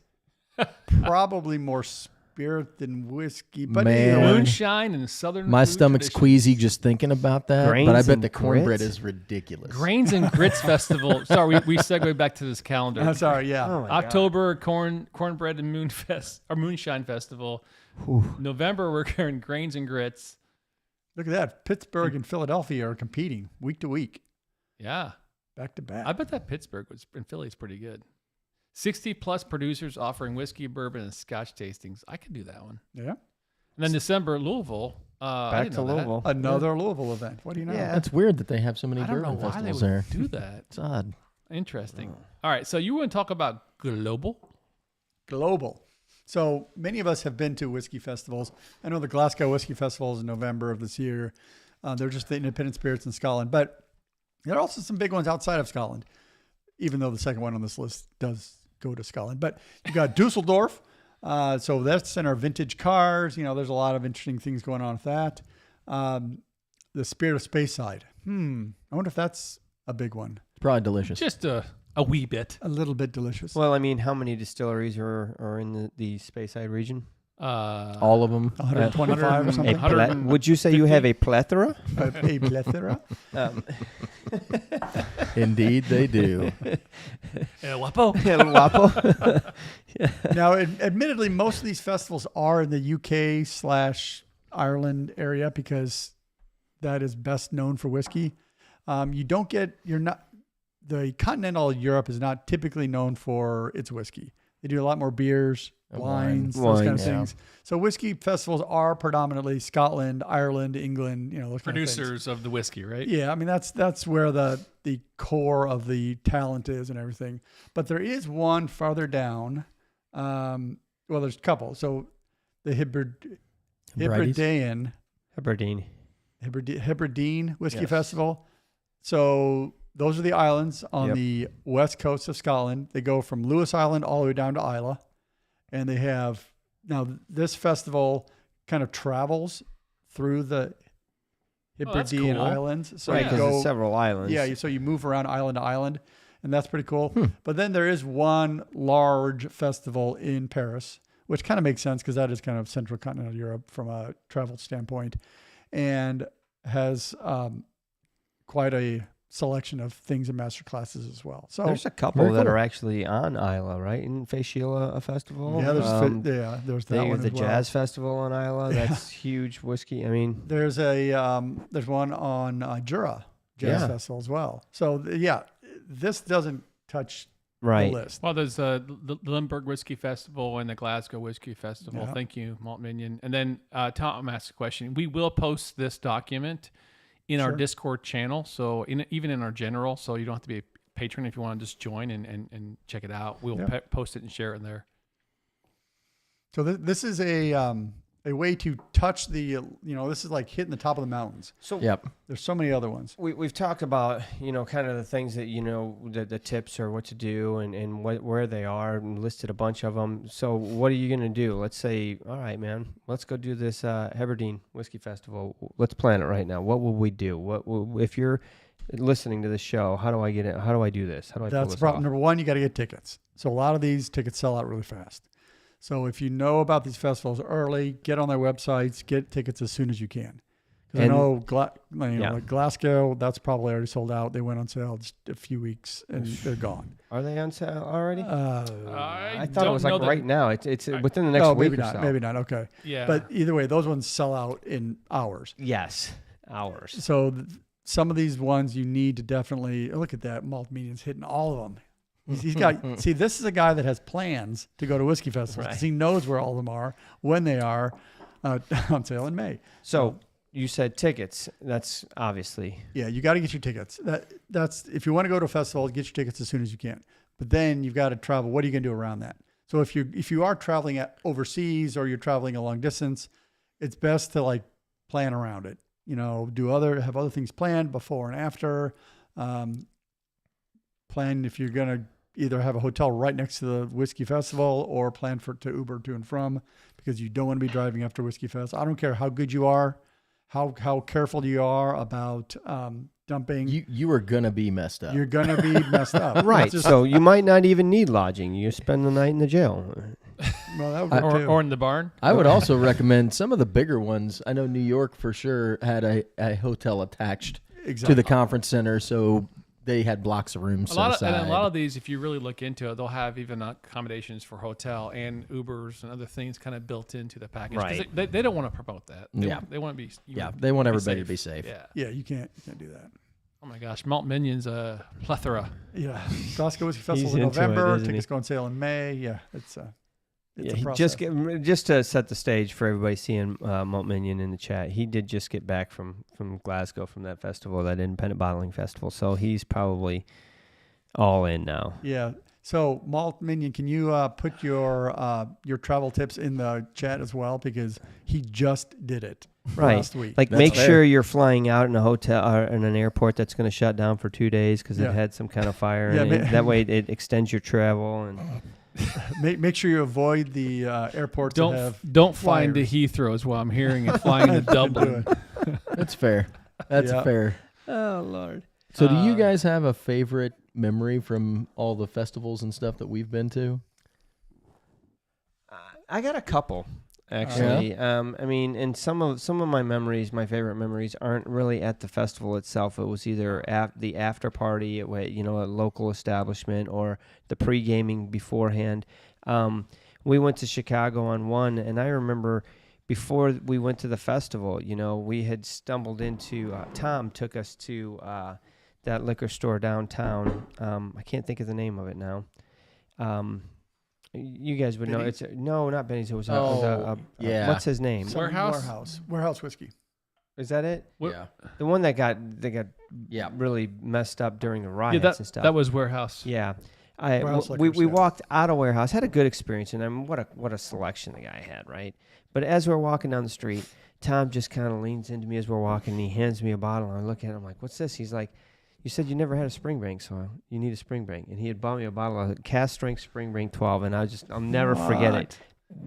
probably more beer than whiskey, but Man. either way. Moonshine and Southern. My food stomach's traditions. queasy just thinking about that. Grains but I bet and the cornbread grits? is ridiculous. Grains and Grits Festival. Sorry, we segue back to this calendar. I'm sorry, yeah. Oh my God. October cornbread and Moonshine Festival. November we're carrying Grains and Grits. Look at that. Pittsburgh and Philadelphia are competing week to week, Yeah, back to back. I bet that Pittsburgh and Philly's pretty good. 60 plus producers offering whiskey, bourbon, and Scotch tastings. I could do that one. Yeah. And then December, Louisville. I Back didn't to know that. Louisville. Another Louisville event. What do you know? Yeah. That's weird that they have so many I don't know bourbon why they festivals would there. do that. It's odd. Interesting. All right, so you want to talk about global? Global. So many of us have been to whiskey festivals. I know the Glasgow Whiskey Festival is in November of this year. They're just the independent spirits in Scotland. But there are also some big ones outside of Scotland, even though the second one on this list does go to Scotland. But you've got Dusseldorf. So that's in our vintage cars. You know, there's a lot of interesting things going on with that. The Spirit of Speyside. I wonder if that's a big one. It's probably delicious. Just a wee bit. A little bit delicious. Well, I mean, how many distilleries are in the Speyside region? All of them. 125 or something. Would you say you have a plethora? A plethora. Indeed, they do. El Guapo. El Guapo. Now, admittedly, most of these festivals are in the UK/Ireland area because that is best known for whiskey. The continental Europe is not typically known for its whiskey. They do a lot more beers, wines, those kind of things. So whiskey festivals are predominantly Scotland, Ireland, England, those kind of things. Producers of the whiskey, right? Yeah, I mean that's where the core of the talent is and everything. But there is one farther down. There's a couple. So the Hebridean Whiskey Yes. Festival. So those are the islands on the west coast of Scotland. They go from Lewis Island all the way down to Islay. And they have, now this festival kind of travels through the Hebridean cool. Islands. So Right, you because go, it's several islands. yeah, so you move around island to island, and that's pretty cool. But then there is one large festival in Paris, which kind of makes sense because that is kind of central continental Europe from a travel standpoint, and has quite a selection of things and master classes as well. So There's a couple very that cool. are actually on Islay, right? In Fayshila, a festival. Yeah, there's that one the as well. Jazz Festival on Islay. That's huge whiskey. I mean, There's there's one on Jura Jazz Festival as well. So this doesn't touch right. the list. Well, there's the Limburg Whiskey Festival and the Glasgow Whiskey Festival. Yeah. Thank you, Malt Minion. And then Tom asked a question. We will post this document in our Discord channel, so even in our general, so you don't have to be a patron if you want to just join and check it out. We'll post it and share it in there. So this is a way to touch the, this is like hitting the top of the mountains. So There's so many other ones. we've talked about, kind of the things that, the tips or what to do and where they are, and listed a bunch of them. So what are you going to do? Let's say, all right, man, let's go do this Hebridean Whiskey Festival. Let's plan it right now. What will we do? If you're listening to this show, how do I get it? How do I do this? How do I pull That's this the problem. off? Number one, you got to get tickets. So a lot of these tickets sell out really fast. So if you know about these festivals early, get on their websites, get tickets as soon as you can. Because I know like Glasgow, that's probably already sold out. They went on sale just a few weeks and they're gone. Are they on sale already? I thought it was like right now. It's within the next week maybe or not. so. Maybe not. Okay. Yeah. But either way, those ones sell out in hours. Yes, hours. So some of these ones you need to definitely look at that. Malt Median's hitting all of them. He's got, see, this is a guy that has plans to go to whiskey festivals because he knows where all of them are, when they are on sale in May. So you said tickets. That's obviously. Yeah, you got to get your tickets. That's if you want to go to a festival, get your tickets as soon as you can. But then you've got to travel. What are you going to do around that? So if you are traveling overseas or you're traveling a long distance, it's best to plan around it. Have other things planned before and after. Plan if you're going to either have a hotel right next to the whiskey festival or plan to Uber to and from, because you don't want to be driving after whiskey fest. I don't care how good you are, how careful you are about dumping. You are gonna be messed up. You're gonna be messed up. Right. So you might not even need lodging. You spend the night in the jail. Well, that would work too. or in the barn. I would also recommend some of the bigger ones. I know New York for sure had a hotel attached to the conference center, so they had blocks of rooms set aside. And a lot of these, if you really look into it, they'll have even accommodations for hotel and Ubers and other things kind of built into the package. 'Cause Right. they don't want to promote that. They want to be. They want everybody safe. to be safe. Yeah. Yeah, you can't do that. Oh my gosh, Malt Minion's a plethora. Yeah, Glasgow Whiskey Festival He's in into it, November. isn't he? Tickets go on sale in May. Yeah, it's a just process. just to set the stage for everybody seeing Malt Minion in the chat. He did just get back from Glasgow from that festival, that independent bottling festival. So he's probably all in now. Yeah. So Malt Minion, can you put your travel tips in the chat as well, because he just did it last week. Like, That's make fair. sure you're flying out in a hotel or in an airport that's going to shut down for 2 days because it had some kind of fire. Yeah, and that way it extends your travel. And make sure you avoid the airports. Don't fly into Heathrow is what I'm hearing, and flying into Dublin. That's fair. That's fair. oh Lord. So, do you guys have a favorite memory from all the festivals and stuff that we've been to? I got a couple. Actually, I mean, and some of my memories, my favorite memories, aren't really at the festival itself. It was either the after party at a local establishment, or the pre-gaming beforehand. We went to Chicago on one, and I remember before we went to the festival, we had stumbled into. Tom took us to that liquor store downtown. I can't think of the name of it now. You guys would know. Benny's? It's not Benny's. It was yeah. what's his name? Warehouse whiskey. Is that it? Yeah. The one that got really messed up during the riots and stuff. That was Warehouse. Yeah. Warehouse We Liquors, yeah. walked out of Warehouse, had a good experience, and I mean, what a selection the guy had, right? But as we're walking down the street, Tom just kind of leans into me as we're walking, and he hands me a bottle, and I look at it, I'm like, what's this? He's like, you said you never had a Springbank, so you need a Springbank. And he had bought me a bottle of cast strength Springbank 12, and I'll never forget it.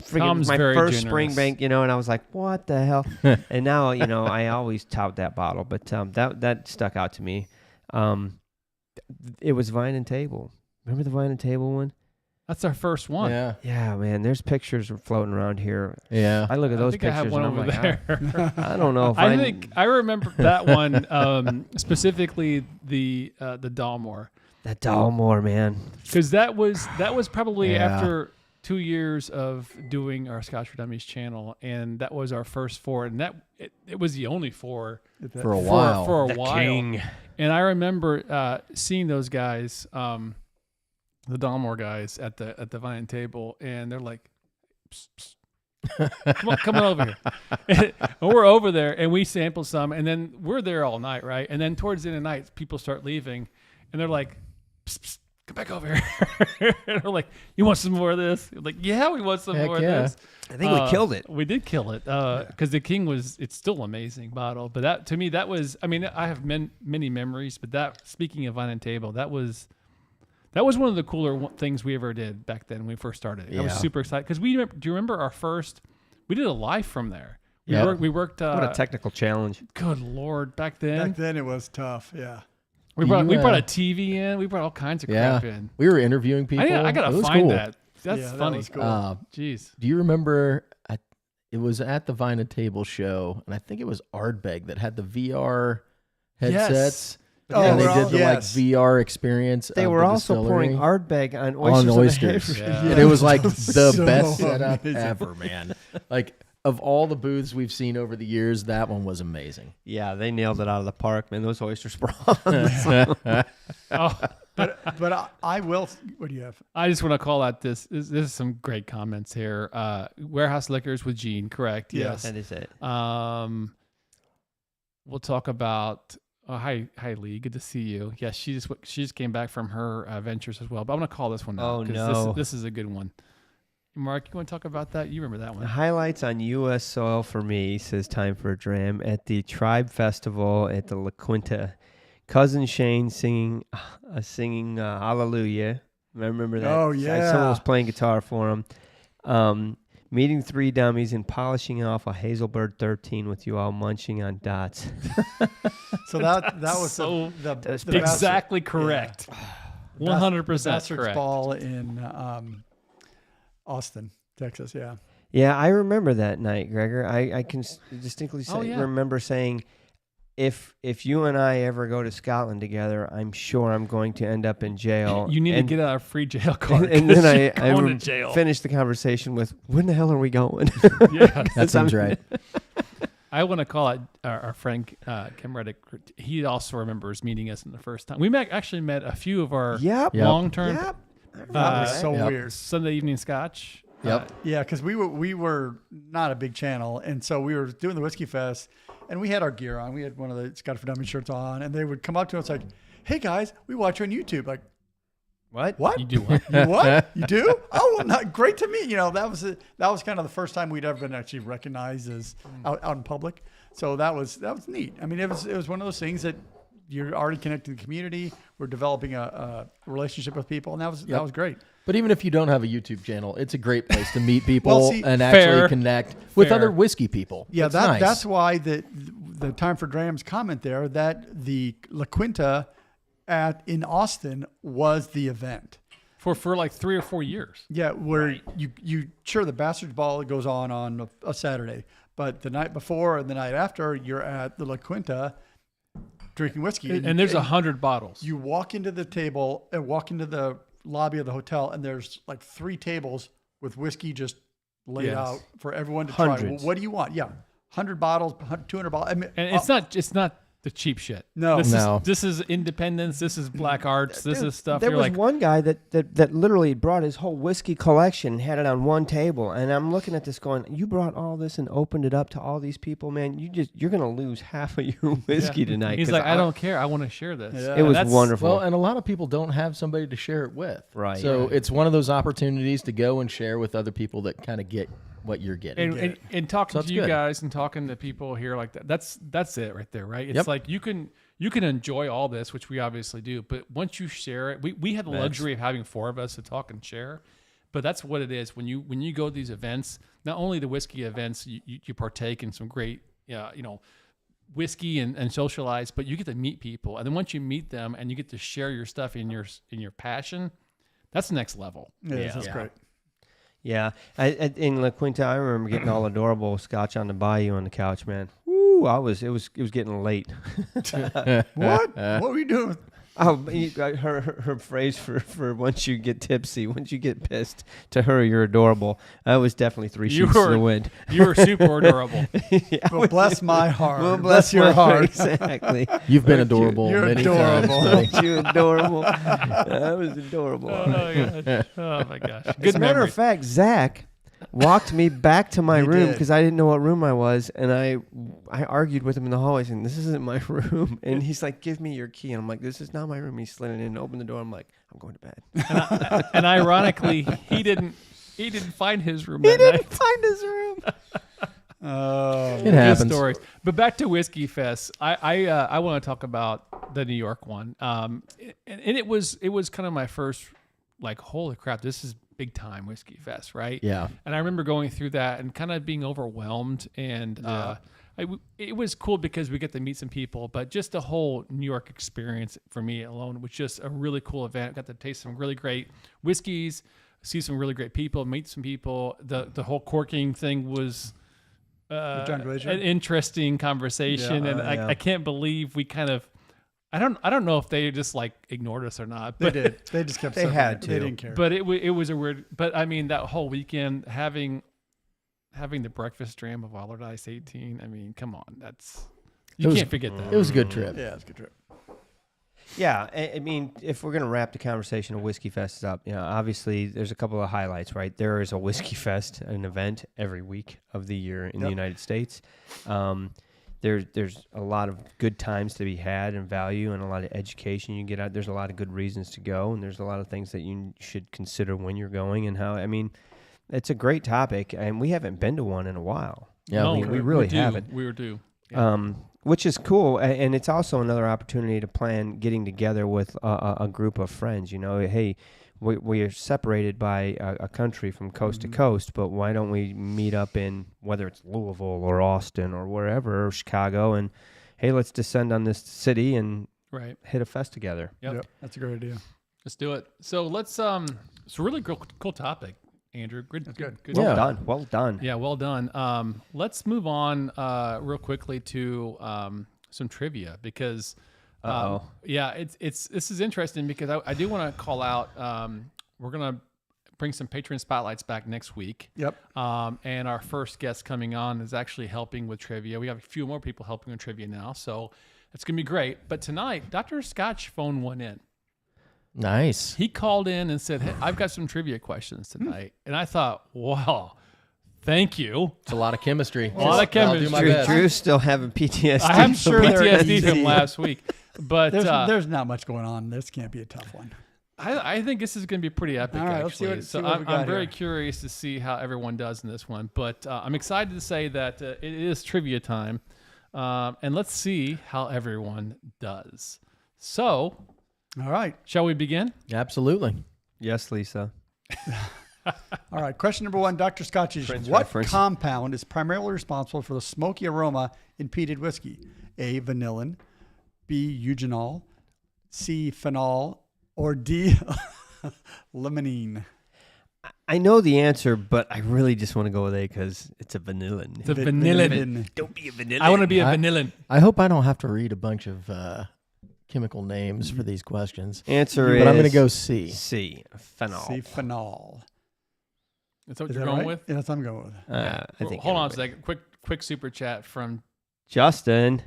Tom's my very first generous. Springbank, and I was like, what the hell? And now, I always tout that bottle, but that stuck out to me. It was Vine and Table. Remember the Vine and Table one? That's our first one. Yeah. Yeah, man. There's pictures floating around here. Yeah. I look at those I think I have pictures one and I'm over like, there. I don't know if I think I remember that one specifically the Dalmore, that Dalmore, man. because that was probably Yeah. after 2 years of doing our Scotch for Dummies channel, and that was our first four, and it was the only four For a while. for a The while. king. And I remember seeing those guys, the Dalmore guys at the Vine table, and they're like, psst, psst. come on over here. And we're over there, and we sample some, and then we're there all night, right? And then towards the end of the night, people start leaving, and they're like, psst, psst, come back over here. And we're like, you want some more of this? We're like, yeah, we want some Heck more of yeah. this. I think we killed it. We did kill it because the King it's still an amazing bottle. But that, to me, that was, I mean, I have many memories, but speaking of Vine and Table, that was one of the cooler things we ever did back then when we first started. I was super excited because do you remember our first, we did a live from there. We worked. What a technical challenge. Good Lord, back then. Back then it was tough. Yeah. We brought a TV in. We brought all kinds of crap in. We were interviewing people. I gotta It was find cool. that. That's Yeah, that funny. was cool. Jeez. Do you remember? It was at the Vine and Table show, and I think it was Ardbeg that had the VR headsets. Oh, And they we're did all- the yes. VR experience. They of were the also pouring distillery Ardbeg on on oysters. oysters. Yeah. And it was like the So best setup amazing. ever, man. Like, of all the booths we've seen over the years, that one was amazing. Yeah, they nailed it out of the park, man. Those oysters prawns. Oh, But I will. What do you have? I just want to call out this is some great comments here. Warehouse Liquors with Gene, correct? Yes. That is it. We'll talk about. Hi, Lee. Good to see you. Yeah, she just came back from her ventures as well. But I'm gonna call this one out. Oh, 'cause no. This is a good one. Mark, you want to talk about that? You remember that The one? highlights on U.S. soil for me, says Time for a Dram, at the Tribe Festival at the La Quinta. Cousin Shane singing Hallelujah. I remember that. Oh, yeah. Someone was playing guitar for him. Meeting three dummies and polishing off a Hazelbird 13 with you all munching on dots. So that was So the exactly correct. 100% Bastards correct. Ball in Austin. Texas, yeah. Yeah, I remember that night, Gregor. I can distinctly remember saying, if you and I ever go to Scotland together, I'm sure I'm going to end up in jail. You need to get a free jail card. And then I going to jail. finished the conversation with, when the hell are we going? Yeah, That seems right. I want to call it our friend Kim Reddick. He also remembers meeting us in the first time. We actually met a few of our long-term That was so weird. Sunday evening scotch. Yep. Yeah, because we were not a big channel, and so we were doing the Whiskey Fest, and we had our gear on. We had one of the Scotch for Dummies shirts on, and they would come up to us like, "Hey guys, we watch you on YouTube." Like, what? You do what? You what? You do? Oh, well, not great to meet. That was kind of the first time we'd ever been actually recognized as out in public. So that was neat. I mean, it was one of those things that you're already connecting the community. We're developing a relationship with people, and that was great. But even if you don't have a YouTube channel, it's a great place to meet people and fair. actually connect with other whiskey people. Yeah, It's nice. that's why the Time for Drams comment there that the La Quinta in Austin was the event. For like 3 or 4 years. Yeah, where you sure the Bastards Ball goes on a Saturday, but the night before and the night after you're at the La Quinta drinking whiskey. And there's 100 bottles. You walk into the table and walk into the lobby of the hotel, and there's like 3 tables with whiskey just laid out for everyone to try. Well, what do you want? Yeah, 100 bottles, 200 bottles. I mean, and it's not the cheap shit. No. This is Independence. This is Black Arts. This is stuff. There was one guy that literally brought his whole whiskey collection and had it on one table, and I'm looking at this going, you brought all this and opened it up to all these people, man. You're gonna lose half of your whiskey tonight. He's like, I don't care. I want to share this. Yeah. It was wonderful. Well, and a lot of people don't have somebody to share it with. Right. So it's one of those opportunities to go and share with other people that kind of get what you're getting. And talking So to you good. guys and talking to people here like that, that's it right there, right? It's like you can enjoy all this, which we obviously do, but once you share it, we had the luxury of having 4 of us to talk and share, but that's what it is. When you go to these events, not only the whiskey events, you partake in some great, whiskey and socialize, but you get to meet people, and then once you meet them and you get to share your stuff in your passion, that's the next level. that's great. Yeah, in La Quinta, I remember getting all adorable scotch on the bayou on the couch, man. Woo! It was getting late. What were you doing? Oh, her phrase for once you get tipsy, once you get pissed, to her, you're adorable. I was definitely 3 sheets to the wind. You were super adorable. Well, bless my heart. Well, bless your heart. Exactly. You've been adorable You're many adorable. times. Aren't you adorable? I was adorable. Oh my gosh. As Good a matter memory. of fact, Zach walked me back to my He room did. because I didn't know what room I was, and I argued with him in the hallway saying, "This isn't my room." And he's like, "Give me your key." And I'm like, "This is not my room." He slid it in and opened the door. I'm like, "I'm going to bed." And ironically, he didn't find his room. He that didn't night. find his room. It Good happens. stories. But back to Whiskey Fest. I want to talk about the New York one. And it was kind of my first, like, holy crap, this is big time Whiskey Fest, right? Yeah. And I remember going through that and kind of being overwhelmed. And it was cool because we get to meet some people, but just the whole New York experience for me alone was just a really cool event. Got to taste some really great whiskeys, see some really great people, meet some people. The whole corking thing was John Glacier? an interesting conversation, and I can't believe we kind of. I don't know if they just like ignored us or not. They But did. They just kept. They serving had it. to. They didn't care. But it was a weird. But I mean, that whole weekend having the breakfast dram of Allardyce 18. I mean, come on, you can't forget that. It was a good trip. yeah, it's a good trip. Yeah, I mean, if we're going to wrap the conversation of Whiskey Fest up, obviously there's a couple of highlights, right? There is a Whiskey Fest, an event every week of the year in the United States. There's a lot of good times to be had and value and a lot of education you get out. There's a lot of good reasons to go, and there's a lot of things that you should consider when you're going and how. I mean, it's a great topic, and we haven't been to one in a while. Yeah, No, we really do. haven't. We were due. Which is cool, and it's also another opportunity to plan getting together with a group of friends. Hey, we are separated by a country from coast to coast, but why don't we meet up in, whether it's Louisville or Austin or wherever, or Chicago, and hey, let's descend on this city and hit a fest together. Yep. That's a great idea. Let's do it. So let's. It's a really cool topic. Andrew. Good. Well Yeah. done. Well done. Yeah, well done. Let's move on real quickly to some trivia because this is interesting because I do want to call out. We're gonna bring some patron spotlights back next week. Yep. And our first guest coming on is actually helping with trivia. We have a few more people helping with trivia now, so it's gonna be great. But tonight, Dr. Scotch phoned one in. Nice. He called in and said, "Hey, I've got some trivia questions tonight," and I thought, "Wow, thank you." It's a lot of chemistry. A lot of chemistry. I'll do my best. Drew's still having PTSD. I have sure some they're PTSD from easy. last week, but There's not much going on. This can't be a tough one. I think this is going to be pretty epic. All right, let's see actually, what- so see what we got I'm very here. curious to see how everyone does in this one. But I'm excited to say that it is trivia time, and let's see how everyone does. So, All right. shall we begin? Absolutely. Yes, Lisa. All right. Question number 1, Dr. Scotch's. Friends What reference. compound is primarily responsible for the smoky aroma in peated whiskey? A, vanillin, B, eugenol, C, phenol, or D, limonene? I know the answer, but I really just want to go with A because it's a vanillin. The vanillin. Vanillin. Don't be a vanillin. I want to be a I- vanillin. I hope I don't have to read a bunch of chemical names for these questions. Answer is. But I'm going to go C. C. Phenol. C, phenol. That's what Is you're that going right? with. Yeah, that's what I'm going with. I think. Hold on a everybody- second. Quick super chat from. Justin.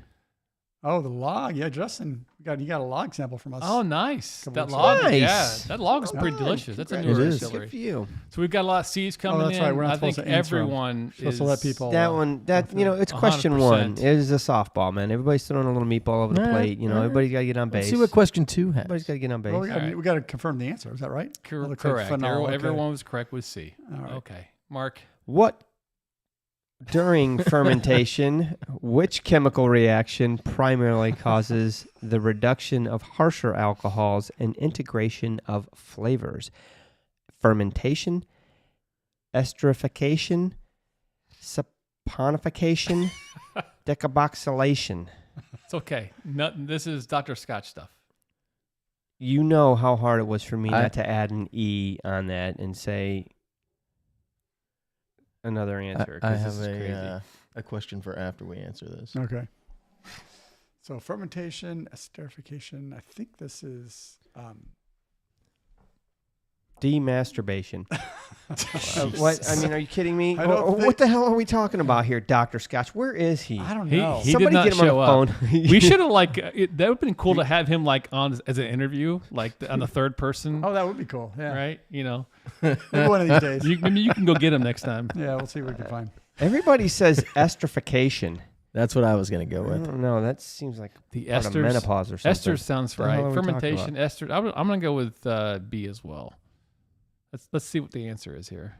Oh, the log. Yeah, Justin, you got a log sample from us. Oh, nice. Couple That weeks log. ago. Yeah, Nice. that log is pretty Good. delicious. That's a It new is. distillery. Good for you. So we've got a lot of C's coming that's in. right. We're not I think supposed to answer 'em. everyone Supposed is to let people. That one, it's question 100%. 1. It is a softball, man. Everybody's throwing a little meatball over the All right, plate. You know, all right. everybody's got to get on Let's base. see what question 2 has. Everybody's got to get on base. Well, we All got to confirm the answer. Is that right? It looks like Correct. phenol, okay. Everyone was correct with C. All right. Okay, Mark. What during fermentation, which chemical reaction primarily causes the reduction of harsher alcohols and integration of flavors? Fermentation, esterification, saponification, decarboxylation. It's okay. This is Dr. Scotch stuff. You know how hard it was for me I- not to add an E on that and say another answer. I 'cause have this is crazy. a question for after we answer this. Okay. So fermentation, esterification. I think this is. Demasturbation. What? I mean, are you kidding me? I don't What the hell are we talking about here, Dr. Scotch? Where is he? I don't He- know. he- Somebody did not get him on show the up. phone. We should have that would have been cool to have him on as an interview, on the third person, Oh, that would be cool. Yeah. right? You know, Maybe one of these days. maybe you can go get him next time. Yeah, we'll see what we can find. Everybody says esterification. That's what I was going to go I with. don't know. That seems like The part of esters. menopause or something. Ester sounds What the hell right. are we talking Fermentation, ester. I'm going to go with B as well. Let's see what the answer is here.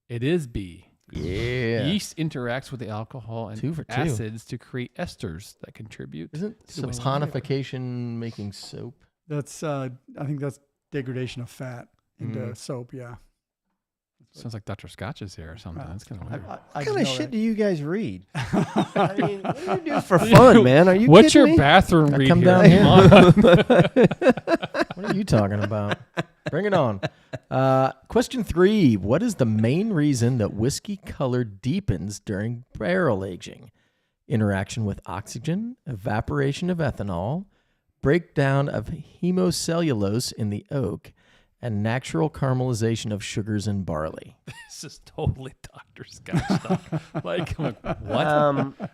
It is B. Yeah. Yeast interacts with the alcohol and 2 for 2. acids to create esters that contribute. Isn't to the whiskey saponification making soap? That's. I think that's degradation of fat into soap. Yeah. Sounds like Dr. Scotch is here or something. That's kind of weird. I What just kind of know shit that. do you guys read? I mean, what do you do for fun, man? Are you What's your kidding me? bathroom Now read come here? down here. Come on. What are you talking about? Bring it on. Question 3. What is the main reason that whiskey color deepens during barrel aging? Interaction with oxygen, evaporation of ethanol, breakdown of hemocellulose in the oak, and natural caramelization of sugars in barley. This is totally Dr. Scotch stuff. I'm like, what?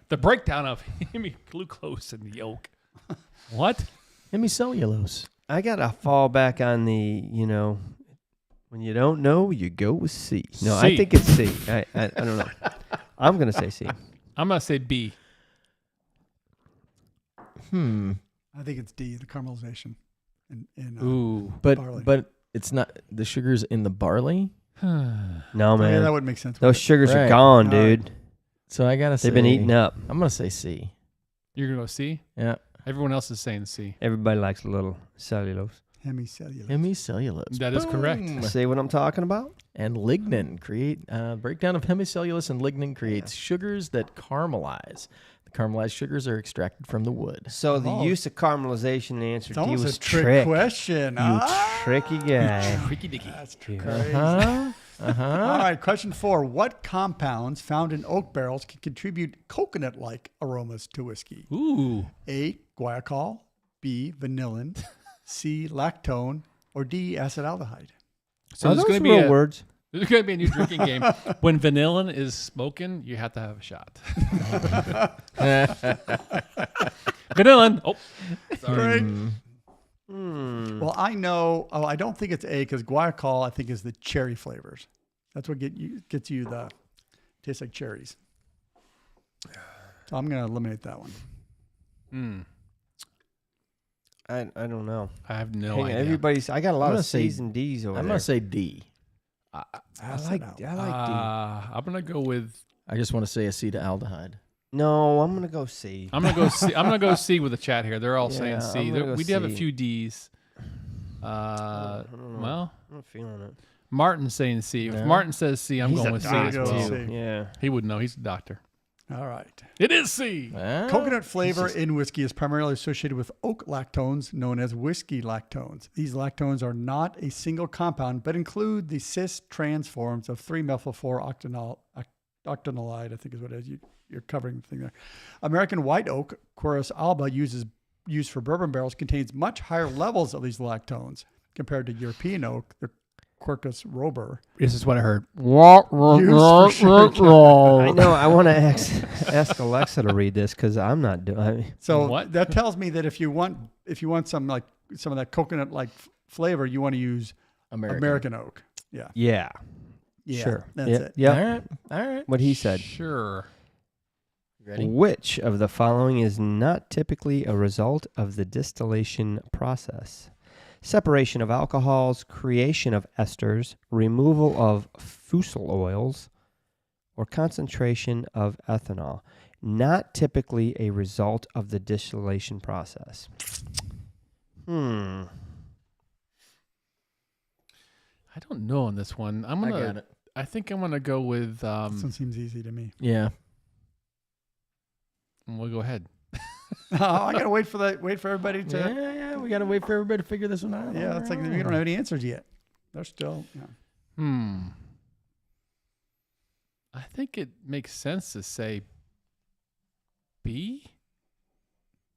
The breakdown of glucose in the yolk. What? Hemicellulose. I got to fall back on the, when you don't know, you go with C. No, I C. think it's C. I don't know. I'm going to say C. I'm going to say B. I think it's D, the caramelization. In Ooh. barley. But it's not the sugars in the barley. No, yeah, man. that would make sense. Those sugars are Right. gone, All right. dude. So I gotta say They've been eaten up. I'm gonna say C. You're going to go C? Yeah. Everyone else is saying C. Everybody likes a little cellulose. Hemicellulose. Hemicellulose. That is correct. Boom. See what I'm talking about? And lignin breakdown of hemicellulose and lignin creates sugars that caramelize. The caramelized sugars are extracted from the wood. So the Oh. use of caramelization, the answer It's D almost was a trick question. tricky guy. Tricky dicky. That's crazy. Huh? All right, question 4. What compounds found in oak barrels can contribute coconut-like aromas to whiskey? Ooh. A, guaiacol, B, vanillin, C, lactone, or D, acetaldehyde? So Are there's those going to be real words? There's going to be a new drinking game. When vanillin is smoking, you have to have a shot. Vanillin. Oh, sorry. Right. Well, I know. Oh, I don't think it's A because guaiacol, I think, is the cherry flavors. That's what gets you the tastes like cherries. So I'm going to eliminate that one. I don't know. I have no Hang on, idea. everybody's. I got a lot gonna of say- C's and D's over I'm there. going to say D. I Pass like it out. D. I'm going to go with. I just want to say acetaldehyde. No, I'm gonna go C. I'm gonna go C. I'm gonna go C with the chat here. They're all saying Yeah, C. I'm gonna go We do have a C. few D's. I don't know. Well, I'm not feeling it. Martin's saying C. If No. Martin says C, I'm He's going a with C doctor. as Go well. C. Yeah. He would know. He's a doctor. All right. It is C. Well, Coconut flavor in whiskey is primarily associated with oak lactones known as whiskey lactones. These lactones are not a single compound, but include the cis-trans forms of 3-methylphenolide, I think is what it is. You're covering the thing there. American white oak, Quercus alba, used for bourbon barrels, contains much higher levels of these lactones compared to European oak, the Quercus robur. This is what I heard. Used for sherry. I know. I want to ask Alexa to read this because I'm not doing. So What? that tells me that if you want some of that coconut like flavor, you want to use American oak. Yeah. Yeah. Yeah. Sure. That's yeah, it. Yeah. All right. All right. What he said. Sure. Ready? Which of the following is not typically a result of the distillation process? Separation of alcohols, creation of esters, removal of fusel oils, or concentration of ethanol. Not typically a result of the distillation process. I don't know on this one. I got it. I think I'm gonna go with. This one seems easy to me. Yeah. We'll go ahead. I gotta wait for everybody to. Yeah. We got to wait for everybody to figure this one out. Yeah, it's like we don't have any answers yet. They're still. Yeah. I think it makes sense to say B.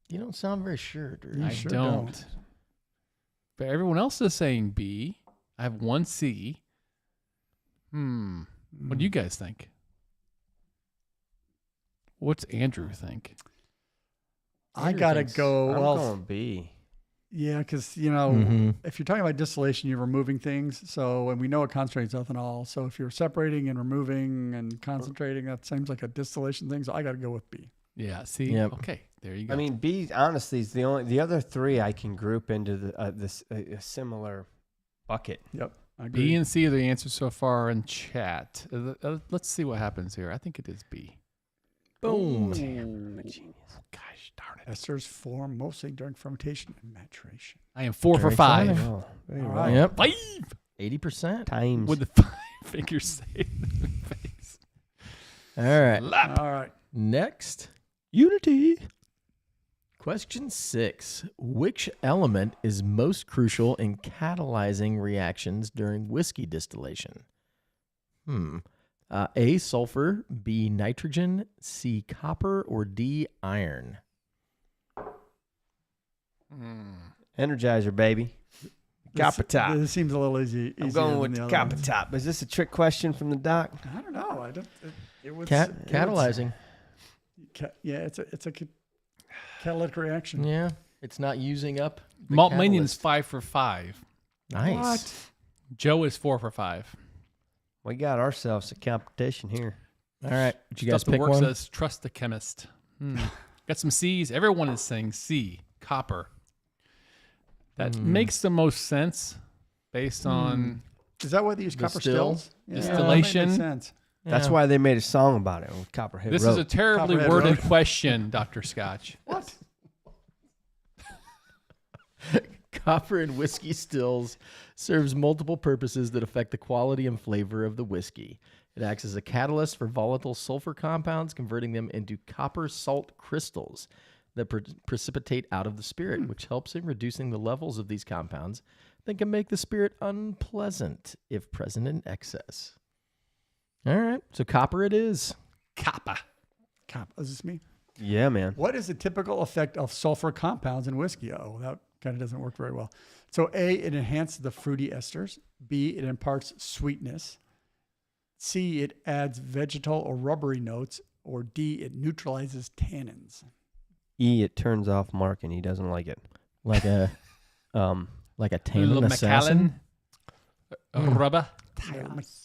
You don't sound very sure, Drew. You I sure don't. But everyone else is saying B. I have one C. What do you guys think? What's Andrew think? I Andrew gotta thinks- go. I'm Well, going B. yeah, because Mhm. if you're talking about distillation, you're removing things. So, and we know it concentrates ethanol. So, if you're separating and removing and concentrating, that seems like a distillation thing. So, I gotta go with B. Yeah. See. Yep. Okay. There you go. I mean, B. Honestly, is the other three I can group into a similar bucket. Yep. I agree. B and C are the answers so far in chat. Let's see what happens here. I think it is B. Boom. Damn, I'm a genius. Gosh darn it! Esters form mostly during fermentation and maturation. I am 4 for Very 5. fine. Oh, very All well. right. Yep. 5 80%. Times. with the 5 fingers saved in the face. All right. Lap. All right. Next, Unity. question 6. Which element is most crucial in catalyzing reactions during whiskey distillation? A, sulfur, B, nitrogen, C, copper, or D, iron? Energizer, baby. Copper top. This seems a little easy. I'm easier going than with the the other copper ones. top. Is this a trick question from the doc? I don't know. I don't. It was Catalyzing. Yeah, it's a catalytic reaction. Yeah. It's not using up the Malt Manion's catalyst. 5 for 5. Nice. Joe is 4 for 5. We got ourselves a competition here. All right. Did you guys Stuff the pick work one? says trust the chemist. Got some C's. Everyone is saying C, copper. That makes the most sense based on Is that why they use copper still? stills? Distillation. That makes sense. That's Yeah. why they made a song about it with Copperhead this Road. is a terribly Copperhead worded Road. question, Dr. Scotch. What? Copper in whiskey stills serves multiple purposes that affect the quality and flavor of the whiskey. It acts as a catalyst for volatile sulfur compounds, converting them into copper salt crystals that precipitate out of the spirit, which helps in reducing the levels of these compounds that can make the spirit unpleasant if present in excess. All right, so copper it is. Kappa. Is this me? Yeah, man. What is the typical effect of sulfur compounds in whiskey? Oh, that kind of doesn't work very well. So A, it enhances the fruity esters. B, it imparts sweetness. C, it adds vegetal or rubbery notes. Or D, it neutralizes tannins. E, it turns off Mark and he doesn't like it. Like a tannin assassin. Rubber.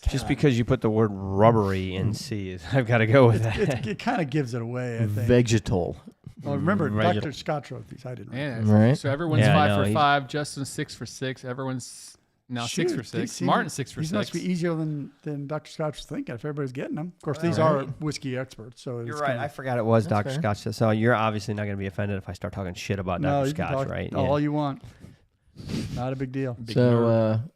Just because you put the word rubbery in C, I've got to go with that. It kind of gives it away, I think. Vegetal. Well, remember, Vegetal. Dr. Scott wrote these. I didn't. Yeah. Right. So everyone's Yeah, I 5 know, for 5. Justin's 6 for 6. Everyone's now 6 for 6. Martin's 6 for 6. These must be easier than Dr. Scott was thinking if everybody's getting them. Of course, these Right. are whiskey experts. So You're it's right. kinda- I forgot it was That's Dr. fair. Scotch. So you're obviously not going to be offended if I start talking shit about No, Dr. you can Scotch, talk right? all you want. Not a big deal. Big So, nerd.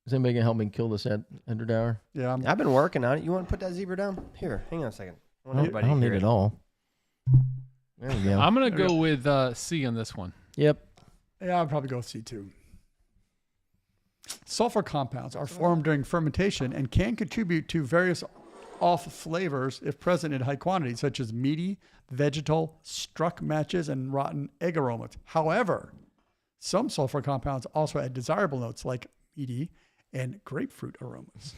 is anybody going to help me kill this Underdower? Yeah, I've been working on it. You want to put that zebra down? Here, hang on a second. I want I everybody don't to need hear it all. There we go. I'm going to go with C on this one. Yep. Yeah, I'd probably go with C2. Sulfur compounds are formed during fermentation and can contribute to various off flavors if present in high quantities, such as meaty, vegetal, struck matches, and rotten egg aromas. However, some sulfur compounds also add desirable notes like meaty and grapefruit aromas.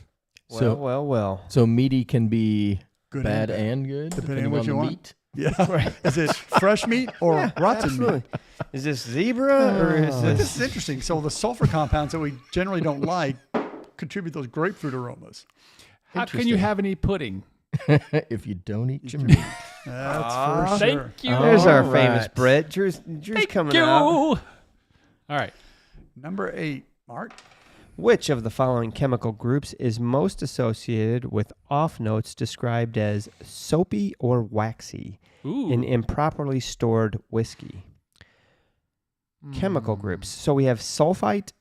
Well. So meaty can be Good bad and bad. and good, Depending depending on what on you the want. meat. Yeah. Is it fresh meat or rotten Absolutely. meat? Is this zebra or is This this? is interesting. So the sulfur compounds that we generally don't like contribute those grapefruit aromas. How can you have any pudding? If you don't eat your meat. That's for sure. Thank you. There's our All famous right. Brett. Drew's Thank coming you. out. All right. Number 8, Mark. Which of the following chemical groups is most associated with off notes described as soapy or waxy Ooh. in improperly stored whiskey? Chemical groups. So we have sulfites,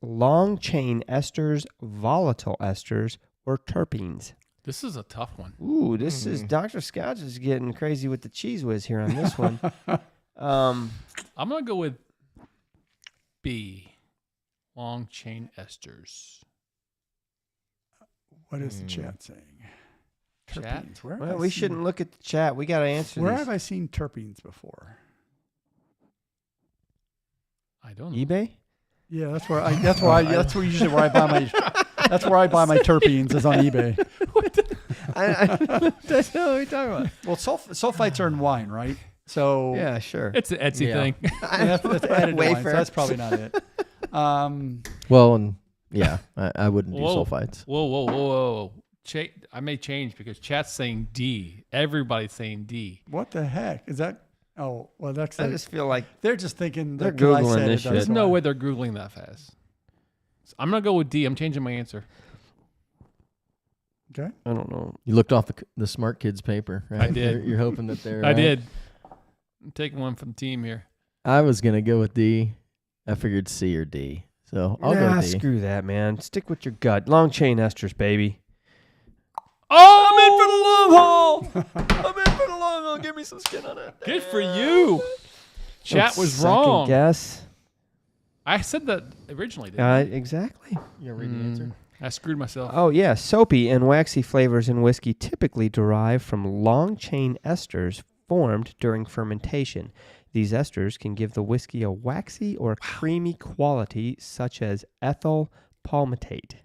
long chain esters, volatile esters, or terpenes. This is a tough one. Ooh, this is Dr. Scotch is getting crazy with the cheese whiz here on this one. I'm going to go with B. Long chain esters. What is the chat saying? Chat? Terpenes. Where have Well, I we seen- shouldn't look at the chat. We got to answer Where these. have I seen terpenes before? I don't know. eBay? Yeah, that's where that's where usually where I buy my that's where I buy my terpenes is on eBay. I don't know what you're talking about. Well, sulfites are in wine, right? So Yeah, sure. It's an Etsy Yeah. thing. that's added to wine, so Wafer. that's probably not it. Well, and yeah, I wouldn't do Whoa. sulfites. Whoa. I may change because chat's saying D. Everybody's saying D. What the heck is that? Oh, well, that's I like, just feel like they're just thinking They're that 'cause I Googling said this it, shit. There's that's no why. way they're Googling that fast. So I'm going to go with D. I'm changing my answer. Okay. I don't know. You looked off the smart kids paper, right? I did. You're hoping that they're. I right. did. I'm taking one from the team here. I was gonna go with D. I figured C or D, so I'll go Nah, with D. screw that, man. Stick with your gut. Long chain esters, baby. Oh, I'm in for the long haul. I'm in for the long haul. Give me some skin on it. Good for you. Chat was Second wrong. Guess. I said that originally, didn't I? Exactly. You gonna read the answer? I screwed myself. Oh, yeah. Soapy and waxy flavors in whiskey typically derive from long chain esters formed during fermentation. These esters can give the whiskey a waxy or creamy quality, such as ethyl palmitate.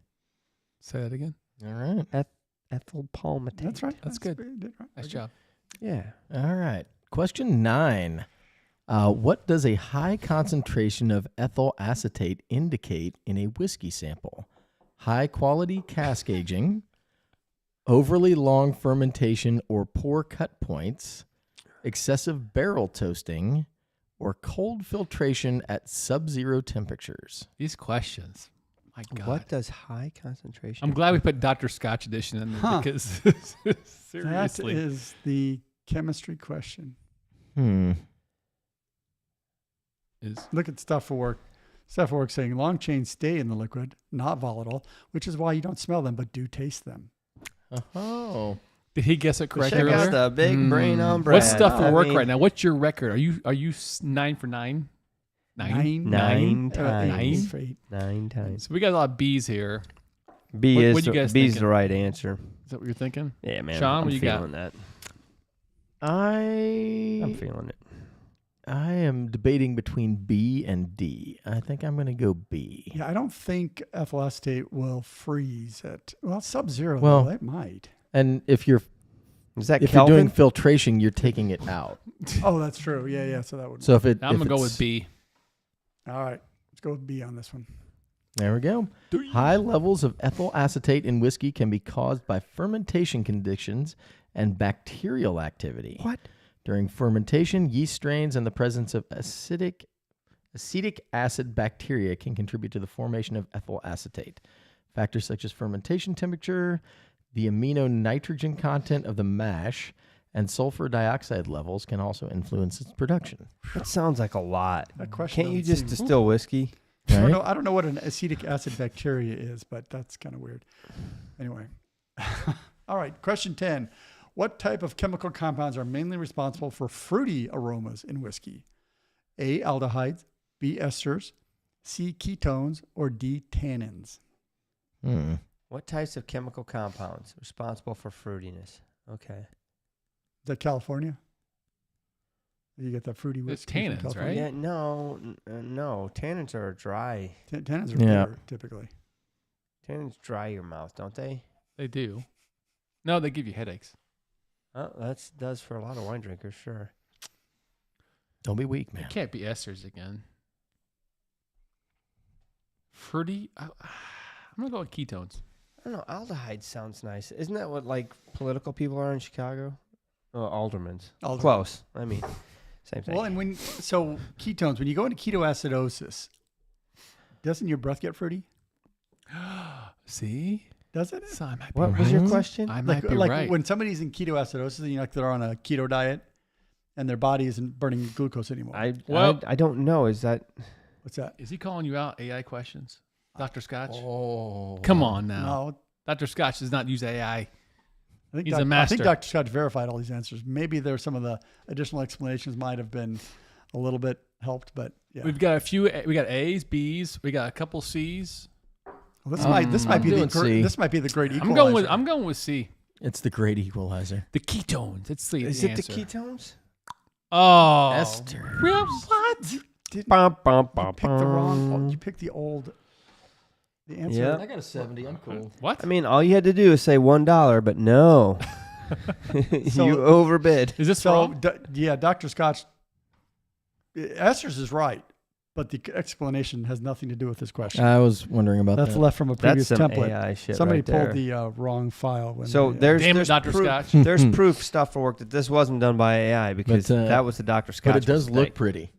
Say that again. All right. Ethyl palmitate. That's right. That's good. You did right. Nice Okay. job. Yeah. All right. Question 9. What does a high concentration of ethyl acetate indicate in a whiskey sample? High quality cask aging, overly long fermentation or poor cut points, excessive barrel toasting, or cold filtration at sub-zero temperatures. These questions. My God. What does high concentration? I'm glad we put Dr. Scotch edition in there Huh. because That seriously. is the chemistry question. Look at stuff for work. Stuff for work saying long chains stay in the liquid, not volatile, which is why you don't smell them but do taste them. Oh. Did he guess it correctly? Check out earlier? the big brain on Brad. What's stuff for I work mean, right now? What's your record? Are you 9 for 9? Nine times. Fate. 9 times. So we got a lot of B's here. B What- is what you guys B's thinking? the right answer. Is that what you're thinking? Yeah, man. Sean, I'm what you got? feeling that. I'm I'm feeling it. I am debating between B and D. I think I'm going to go B. Yeah, I don't think ethyl acetate will freeze at sub-zero. Well, though, it might. And if you're Is that if Kelvin? you're doing filtration, you're taking it out. Oh, that's true. Yeah. So that would. So if it, I'm if gonna go it's- with B. All right, let's go with B on this one. There we go. High levels of ethyl acetate in whiskey can be caused by fermentation conditions and bacterial activity. What? During fermentation, yeast strains and the presence of acetic acid bacteria can contribute to the formation of ethyl acetate. Factors such as fermentation temperature, the amino nitrogen content of the mash, and sulfur dioxide levels can also influence its production. That sounds like a lot. That question Can't you doesn't just seem- distill whiskey? Right? I don't know what an acetic acid bacteria is, but that's kind of weird. Anyway. All right, question 10. What type of chemical compounds are mainly responsible for fruity aromas in whiskey? A, aldehydes, B, esters, C, ketones, or D, tannins? What types of chemical compounds are responsible for fruitiness? Okay. Is that California? You get that fruity It's whiskey from tannins, California? right? Yeah, no. Tannins are dry. Tannins are Yeah. bitter, typically. Tannins dry your mouth, don't they? They do. No, they give you headaches. Oh, that does for a lot of wine drinkers, sure. Don't be weak, man. It can't be esters again. Fruity. I'm gonna go with ketones. I don't know. Aldehyde sounds nice. Isn't that what like political people are in Chicago? Oh, aldermans. Alderman. Close. I mean, same thing. Well, and ketones, when you go into ketoacidosis, doesn't your breath get fruity? See, Does it? so I might be what right. was your question? I might Like, be like right. when somebody's in ketoacidosis, they're on a keto diet, and their body isn't burning glucose anymore. I don't know. Is that What's that? Is he calling you out? AI questions, Dr. Scotch. Oh. Come on now. No, Dr. Scotch does not use AI. I think He's a I think master. Dr. Scott verified all these answers. Maybe there's some of the additional explanations might have been a little bit helped, but yeah. We've got a few. We got A's, B's. We got a couple C's. Well, this might I'm be doing C. this might be the great equalizer. I'm going with C. It's the great equalizer. The ketones. It's the is the it answer. the ketones? Oh, Ester. Well, what? Bum, bum, You bum, picked the wrong. bum. You picked the old. The answer. Yeah. I got a 70. I'm cool. What? I mean, all you had to do is say $1, but no, So- you overbid. Is this So wrong? Dr. Scotch. Esther's is right, but the explanation has nothing to do with this question. I was wondering about That's that. left from a That's previous some template. AI shit Somebody right there. pulled the wrong file. When So they, there's Damn it, there's Dr. proof, Scotch. there's proof stuff for work that this wasn't done by AI because But, that was the Dr. Scotch. But it does look mistake. pretty.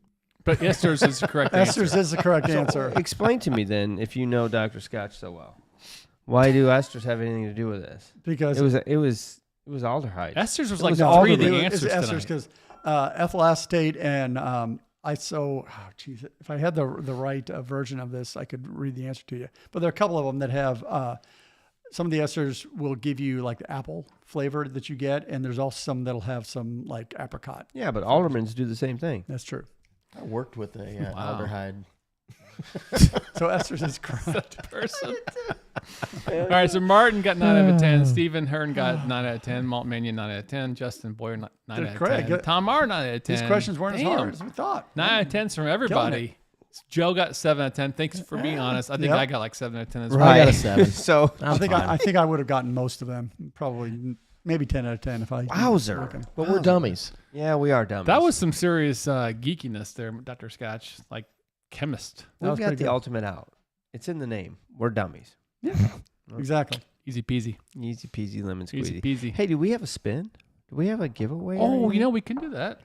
But Esther's is the correct answer. Esther's is the correct answer. Explain to me then, if you know Dr. Scotch so well, why do esters have anything to do with this? Because It was aldehyde. Esther's was It like was all three of it the was answers Esther's tonight. because ethyl acetate and if I had the right version of this, I could read the answer to you. But there are a couple of them that have some of the esters will give you like the apple flavor that you get, and there's also some that'll have some like apricot. Yeah, but aldermans do the same thing. That's true. I worked with a Wow. aldehyde. So esters is correct. Person. All right, so Martin got 9 out of 10. Stephen Hearn got 9 out of 10. Malt Mania 9 out of 10. Justin Boyer 9 out of correct. 10. Tom Marr 9 out of 10. These questions weren't as Damn. hard as we thought. 9 out of 10 from everybody. Joe got 7 out of 10. Thanks for being honest. I think Yep. I got like 7 out of 10 as Right. well. I got a 7. So I'm fine. I think I would have gotten most of them. Probably maybe 10 out of 10 if I. Wowzer. looking. But we're dummies. yeah, we are dumb. That was some serious geekiness there, Dr. Scotch. Like chemist. We've was got pretty the good. ultimate out. It's in the name. We're dummies. Yeah, exactly. Easy peasy. Easy peasy lemon Easy squeezy. peasy. Hey, do we have a spin? Do we have a giveaway? or Oh, anything? we can do that.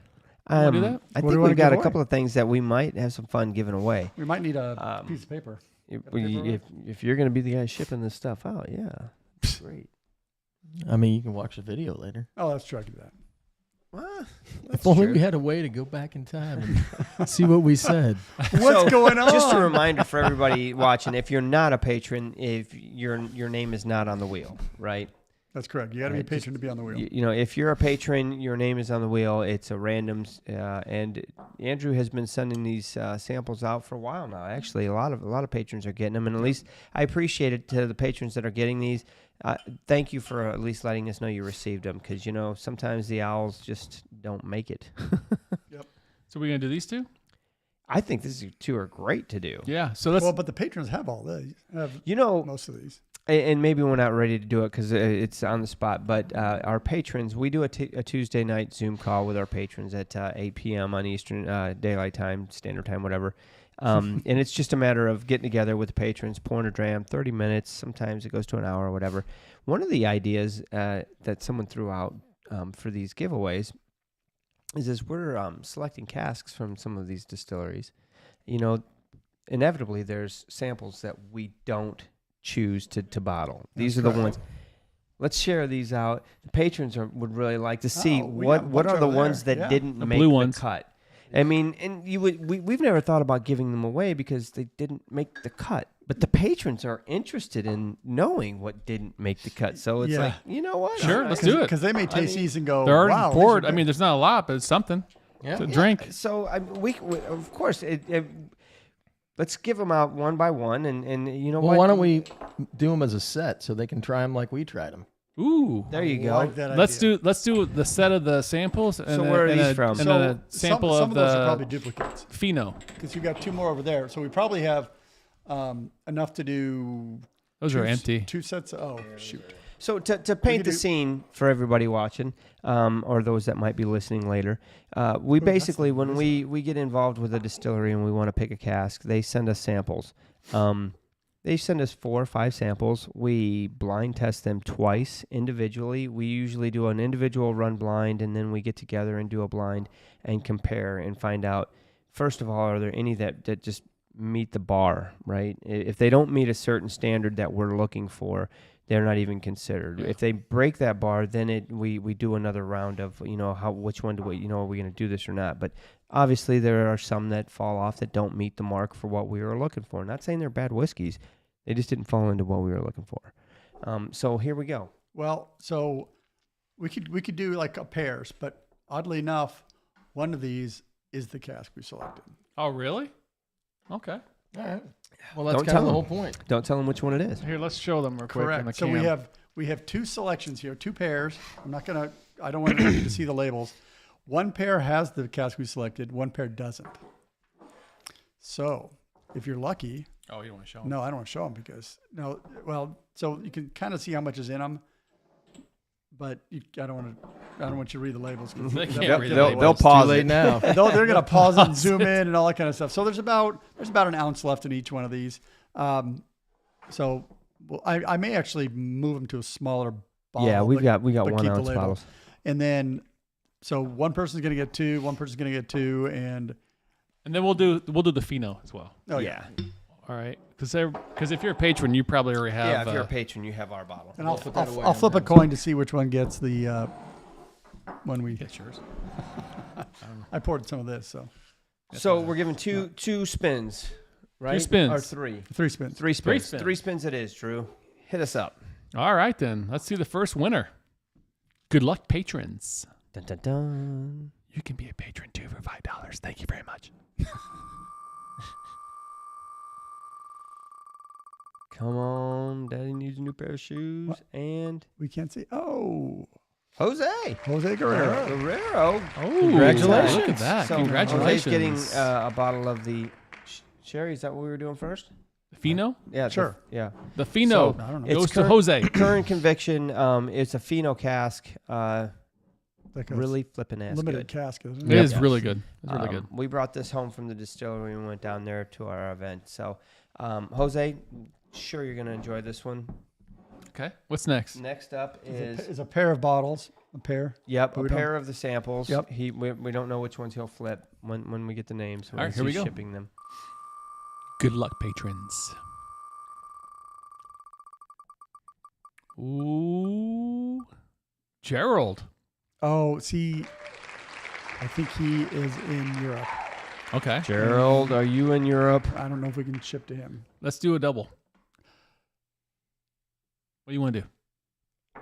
Wanna do that? I What do think we wanna we've got give a away? couple of things that we might have some fun giving away. We might need a piece of paper. If you're going to be the guy shipping this stuff out, yeah, great. I mean, you can watch the video later. Oh, that's true. I can do that. Well, If only we had a way to go back in time and see what we said. What's going on? Just a reminder for everybody watching: if you're not a patron, if your name is not on the wheel, right? That's correct. You got to be a patron to be on the wheel. You know, if you're a patron, your name is on the wheel. It's a random, and Andrew has been sending these samples out for a while now. Actually, a lot of patrons are getting them, and at least I appreciate it to the patrons that are getting these. Thank you for at least letting us know you received them, because you know sometimes the owls just don't make it. Yep. So we're gonna do these two? I think these two are great to do. Yeah. So let's. Well, but the patrons have all these. Have You know, most of these. and maybe we're not ready to do it because it's on the spot, but our patrons, we do a Tuesday night Zoom call with our patrons at 8 p.m. on Eastern Daylight Time, Standard Time, whatever. And it's just a matter of getting together with the patrons, pouring a dram, 30 minutes. Sometimes it goes to an hour or whatever. One of the ideas that someone threw out for these giveaways is we're selecting casks from some of these distilleries. You know, inevitably there's samples that we don't choose to bottle. These are the ones. Let's share these out. The patrons would really like to see what are the ones that didn't make the cut. I mean, and we've never thought about giving them away because they didn't make the cut. But the patrons are interested in knowing what didn't make the cut. So it's like, you know what? Sure, let's do it. Because they may taste these and go, they're already wow. poured. I mean, there's not a lot, but it's something. Yeah. To drink. So we of course, let's give them out one by one, and you know what? Why don't we do them as a set so they can try them like we tried them? Ooh, there you go. Like that let's idea. do the set of the samples. And so where are these from? And then a sample some of those are the probably duplicates. Pheno. Because you got two more over there, so we probably have enough to do. Those are empty. 2 sets. Oh shoot. So to paint the scene for everybody watching, or those that might be listening later, we basically, when we get involved with a distillery and we want to pick a cask, they send us samples. They send us 4 or 5 samples. We blind test them twice individually. We usually do an individual run blind, and then we get together and do a blind and compare and find out, first of all, are there any that just meet the bar, right? If they don't meet a certain standard that we're looking for, they're not even considered. Yeah. If they break that bar, then we do another round of, which one do we, are we going to do this or not? But obviously there are some that fall off that don't meet the mark for what we were looking for. Not saying they're bad whiskeys. They just didn't fall into what we were looking for. So here we go. Well, so we could do like a pairs, but oddly enough, one of these is the cask we selected. Oh, really? Okay. All right. Well, that's kind of the whole point. Don't tell them which one it is. Here, let's show them real quick. Correct. So we have 2 selections here, 2 pairs. I don't want you to see the labels. One pair has the cask we selected. One pair doesn't. So if you're lucky. Oh, you don't want to show them? No, I don't want to show them because so you can kind of see how much is in them. But I don't want you to read the labels. They can't read the labels. They'll pause too late it now. They're going to pause it and zoom in and all that kind of stuff. So there's about an ounce left in each one of these. I may actually move them to a smaller bottle. Yeah, we got 1 ounce label. bottles. And then, so one person's going to get 2, one person's going to get 2, and then we'll do the Pheno as well. Oh yeah. All right, because if you're a patron, you probably already have. Yeah, if you're a patron, you have our bottle. And I'll flip a coin to see which one gets the one we get yours. I poured some of this, so. So we're giving two spins, right? 2 spins. Or 3. 3 spins. 3 spins. 3 spins. 3 spins it is, Drew. Hit us up. All right, then. Let's see the first winner. Good luck, patrons. Dun, dun, dun. You can be a patron, too, for $5. Thank you very much. Come on. Daddy needs a new pair of shoes. What? And We can't see. Oh. Jose Guerrero. Guerrero. Oh, Congratulations. Look at that. So Congratulations. Jose's getting a bottle of the sherry. Is that what we were doing first? Pheno? Yeah. Sure. Yeah. The Pheno I don't know. It's goes to Jose. Current conviction. It's a Pheno cask. Like a Really flipping ass limited good. cask, isn't It it? is really good. It's really good. We brought this home from the distillery and went down there to our event. So, Jose, sure you're going to enjoy this one. Okay. What's next? Next up It's a pair of bottles. A pair. Yep, a we don't- pair of the samples. Yep. We don't know which ones he'll flip when we get the names. All right, here we go. Shipping them. Good luck, patrons. Ooh. Gerald. Oh, see, I think he is in Europe. Okay. Gerald, are you in Europe? I don't know if we can ship to him. Let's do a double. What do you want to do?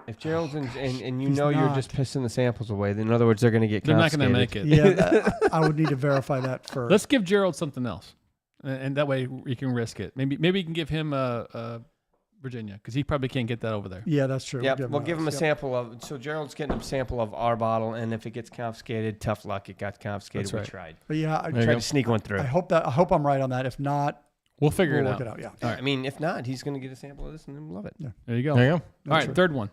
If Gerald's and you He's know you're not. just pissing the samples away, then in other words, they're going to get They're not confiscated. going to make it. Yeah, I would need to verify that first. Let's give Gerald something else, and that way you can risk it. Maybe you can give him Virginia, because he probably can't get that over there. Yeah, that's true. Yep, we'll give him a those. sample of. So Gerald's getting a sample of our bottle, and if it gets confiscated, tough luck. It got confiscated. That's We right. tried. But yeah, There you Tried go. to sneak one through. I hope I'm right on that. If not, We'll figure we'll it work out. it out. Yeah. All right. I mean, if not, he's going to get a sample of this, and then we'll love it. There you go. There you go. All right, true. third one.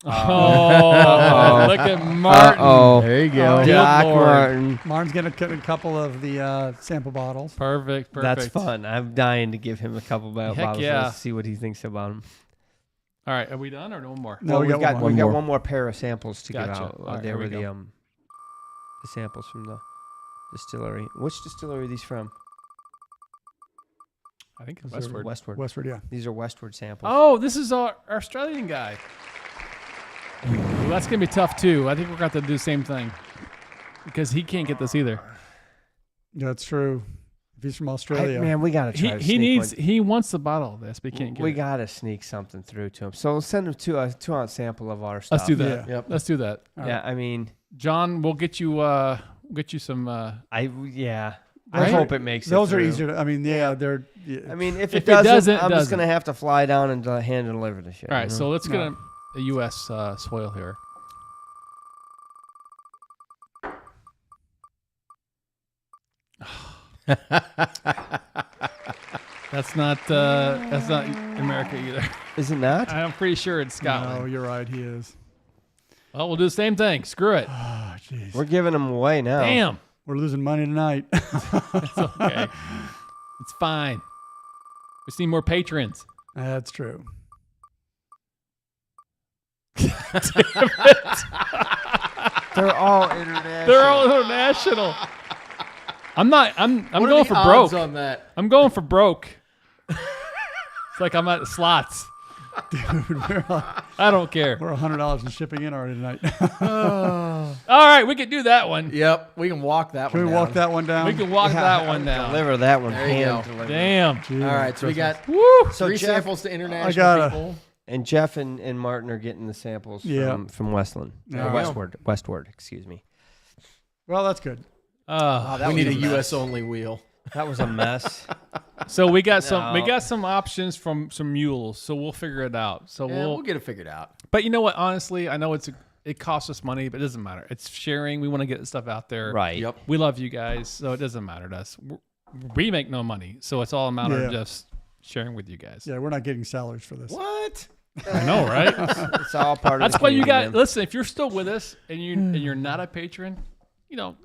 Oh, look at Martin. Uh-oh. There you go. Oh, Doc Lord. Martin. Martin's gonna cut a couple of the sample bottles. Perfect. That's fun. I'm dying to give him a couple Heck bottles yeah. and see what he thinks about them. All right, are we done or no more? No, we we've got one we got more. one more pair of samples to give Gotcha. out. All right, They here were we go. the samples from the distillery. Which distillery are these from? I think it's Those are Westward. Westward. Westward, yeah. These are Westward samples. Oh, this is our Australian guy. Well, that's going to be tough, too. I think we're going to have to do the same thing because he can't get this either. That's true. If he's from Australia, Man, we gotta try. He wants the bottle of this, but he can't get We it. gotta sneak something through to him. So we'll send him to a 2-ounce sample of our stuff. Let's do that. Yeah. Yep. Let's do that. All Yeah, right. I mean, John, we'll get you some. I Right? hope it makes those it are through. easier. I mean, yeah, they're. Yeah. I mean, if If it doesn't, it I'm just doesn't. gonna have to fly down and hand deliver the shit. All right, you know? so let's get No. a U.S. soil here. That's not America either. Is it not? I'm pretty sure it's Scotland. No, you're right. He is. Well, we'll do the same thing. Screw it. Oh, jeez. We're giving them away now. Damn. We're losing money tonight. It's okay. It's fine. We just need more patrons. That's true. They're all international. They're all international. I'm What are going the for odds broke. on that? I'm going for broke. It's like I'm at slots. Dude, I don't care. we're $100 in shipping in already tonight. All right, we can do that one. Yep, we can walk that Can one we down. walk that one down? We can walk that one down. Deliver that one. There you hand go. delivered. Damn. Gee, All right, so we got Woo. So three Jeff samples to international gotta- people. and Jeff and Martin are getting the samples Yeah. from Westland. Yeah. Or Westward, excuse me. Well, that's good. That We was need a mess. U.S. only wheel. That was a mess. So we got No. some options from some mules. So we'll figure it out. So Yeah, we'll get it figured out. But you know what? Honestly, I know it costs us money, but it doesn't matter. It's sharing. We want to get the stuff out there. Right. Yep. We love you guys, so it doesn't matter to us. We make no money, so it's all a matter of Yeah. just sharing with you guys. Yeah, we're not getting salaries for this. What? I know, right? It's all part of That's the why you community, got. man. Listen, if you're still with us and you're not a patron, you know,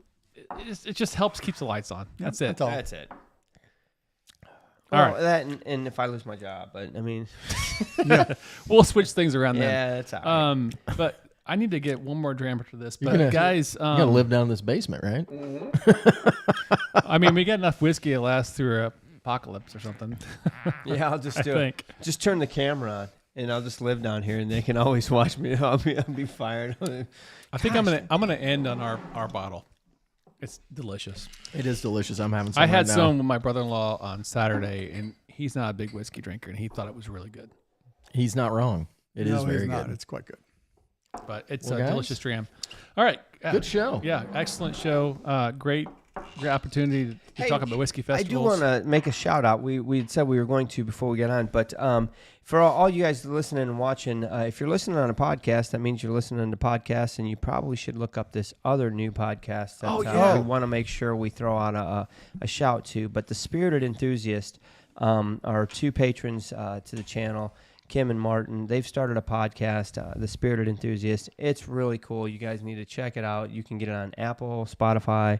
it just helps keep the lights on. Yeah, That's it. that's all. That's it. All Well, right. that and if I lose my job, but I mean, We'll switch things around then. yeah, that's all right. But I need to get one more dram after this. You're But gonna- guys, You gotta live down in this basement, right? I mean, we got enough whiskey to last through an apocalypse or something. Yeah, I'll just I do it. think. Just turn the camera on, and I'll just live down here, and they can always watch me. I'll be fired. I think I'm gonna end on our bottle. It's delicious. It is delicious. I'm having some I had right now. some with my brother-in-law on Saturday, and he's not a big whiskey drinker, and he thought it was really good. He's not wrong. It is No, he's very not. good. It's quite good. But it's Well, a guys, delicious dram. All right. Good show. Yeah, excellent show. Great opportunity to talk about whiskey I festivals. do want to make a shout out. We had said we were going to before we get on, but for all you guys listening and watching, if you're listening on a podcast, that means you're listening to podcasts, and you probably should look up this other new podcast that we want to make sure we throw out a shout to. But the Spirited Enthusiast are two patrons to the channel, Kim and Martin. They've started a podcast, The Spirited Enthusiast. It's really cool. You guys need to check it out. You can get it on Apple, Spotify.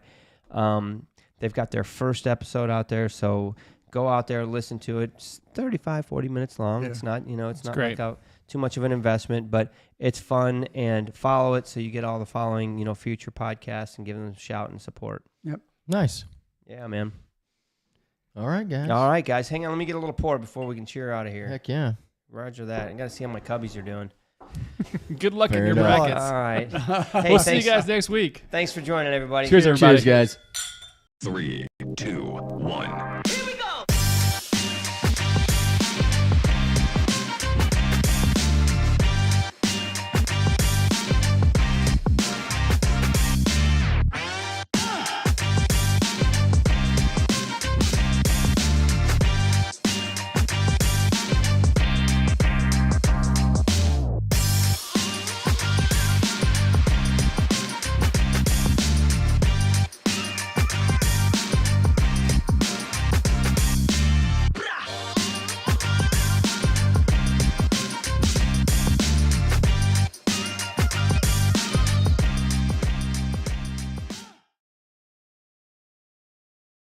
They've got their first episode out there, so go out there, listen to it. It's 35, 40 minutes long. Yeah. It's not, it's not great. like too much of an investment, but it's fun, and follow it so you get all the following, future podcasts, and give them a shout and support. Nice. Yeah, man. All right, guys. All right, guys. Hang on. Let me get a little pour before we can cheer out of here. Heck yeah. Roger that. I got to see how my cubbies are doing. Good luck Fair in your enough. brackets. All right. Hey, We'll see you thanks- guys next week. Thanks for joining, everybody. Cheers, everybody. Cheers, guys. 3, 2, 1.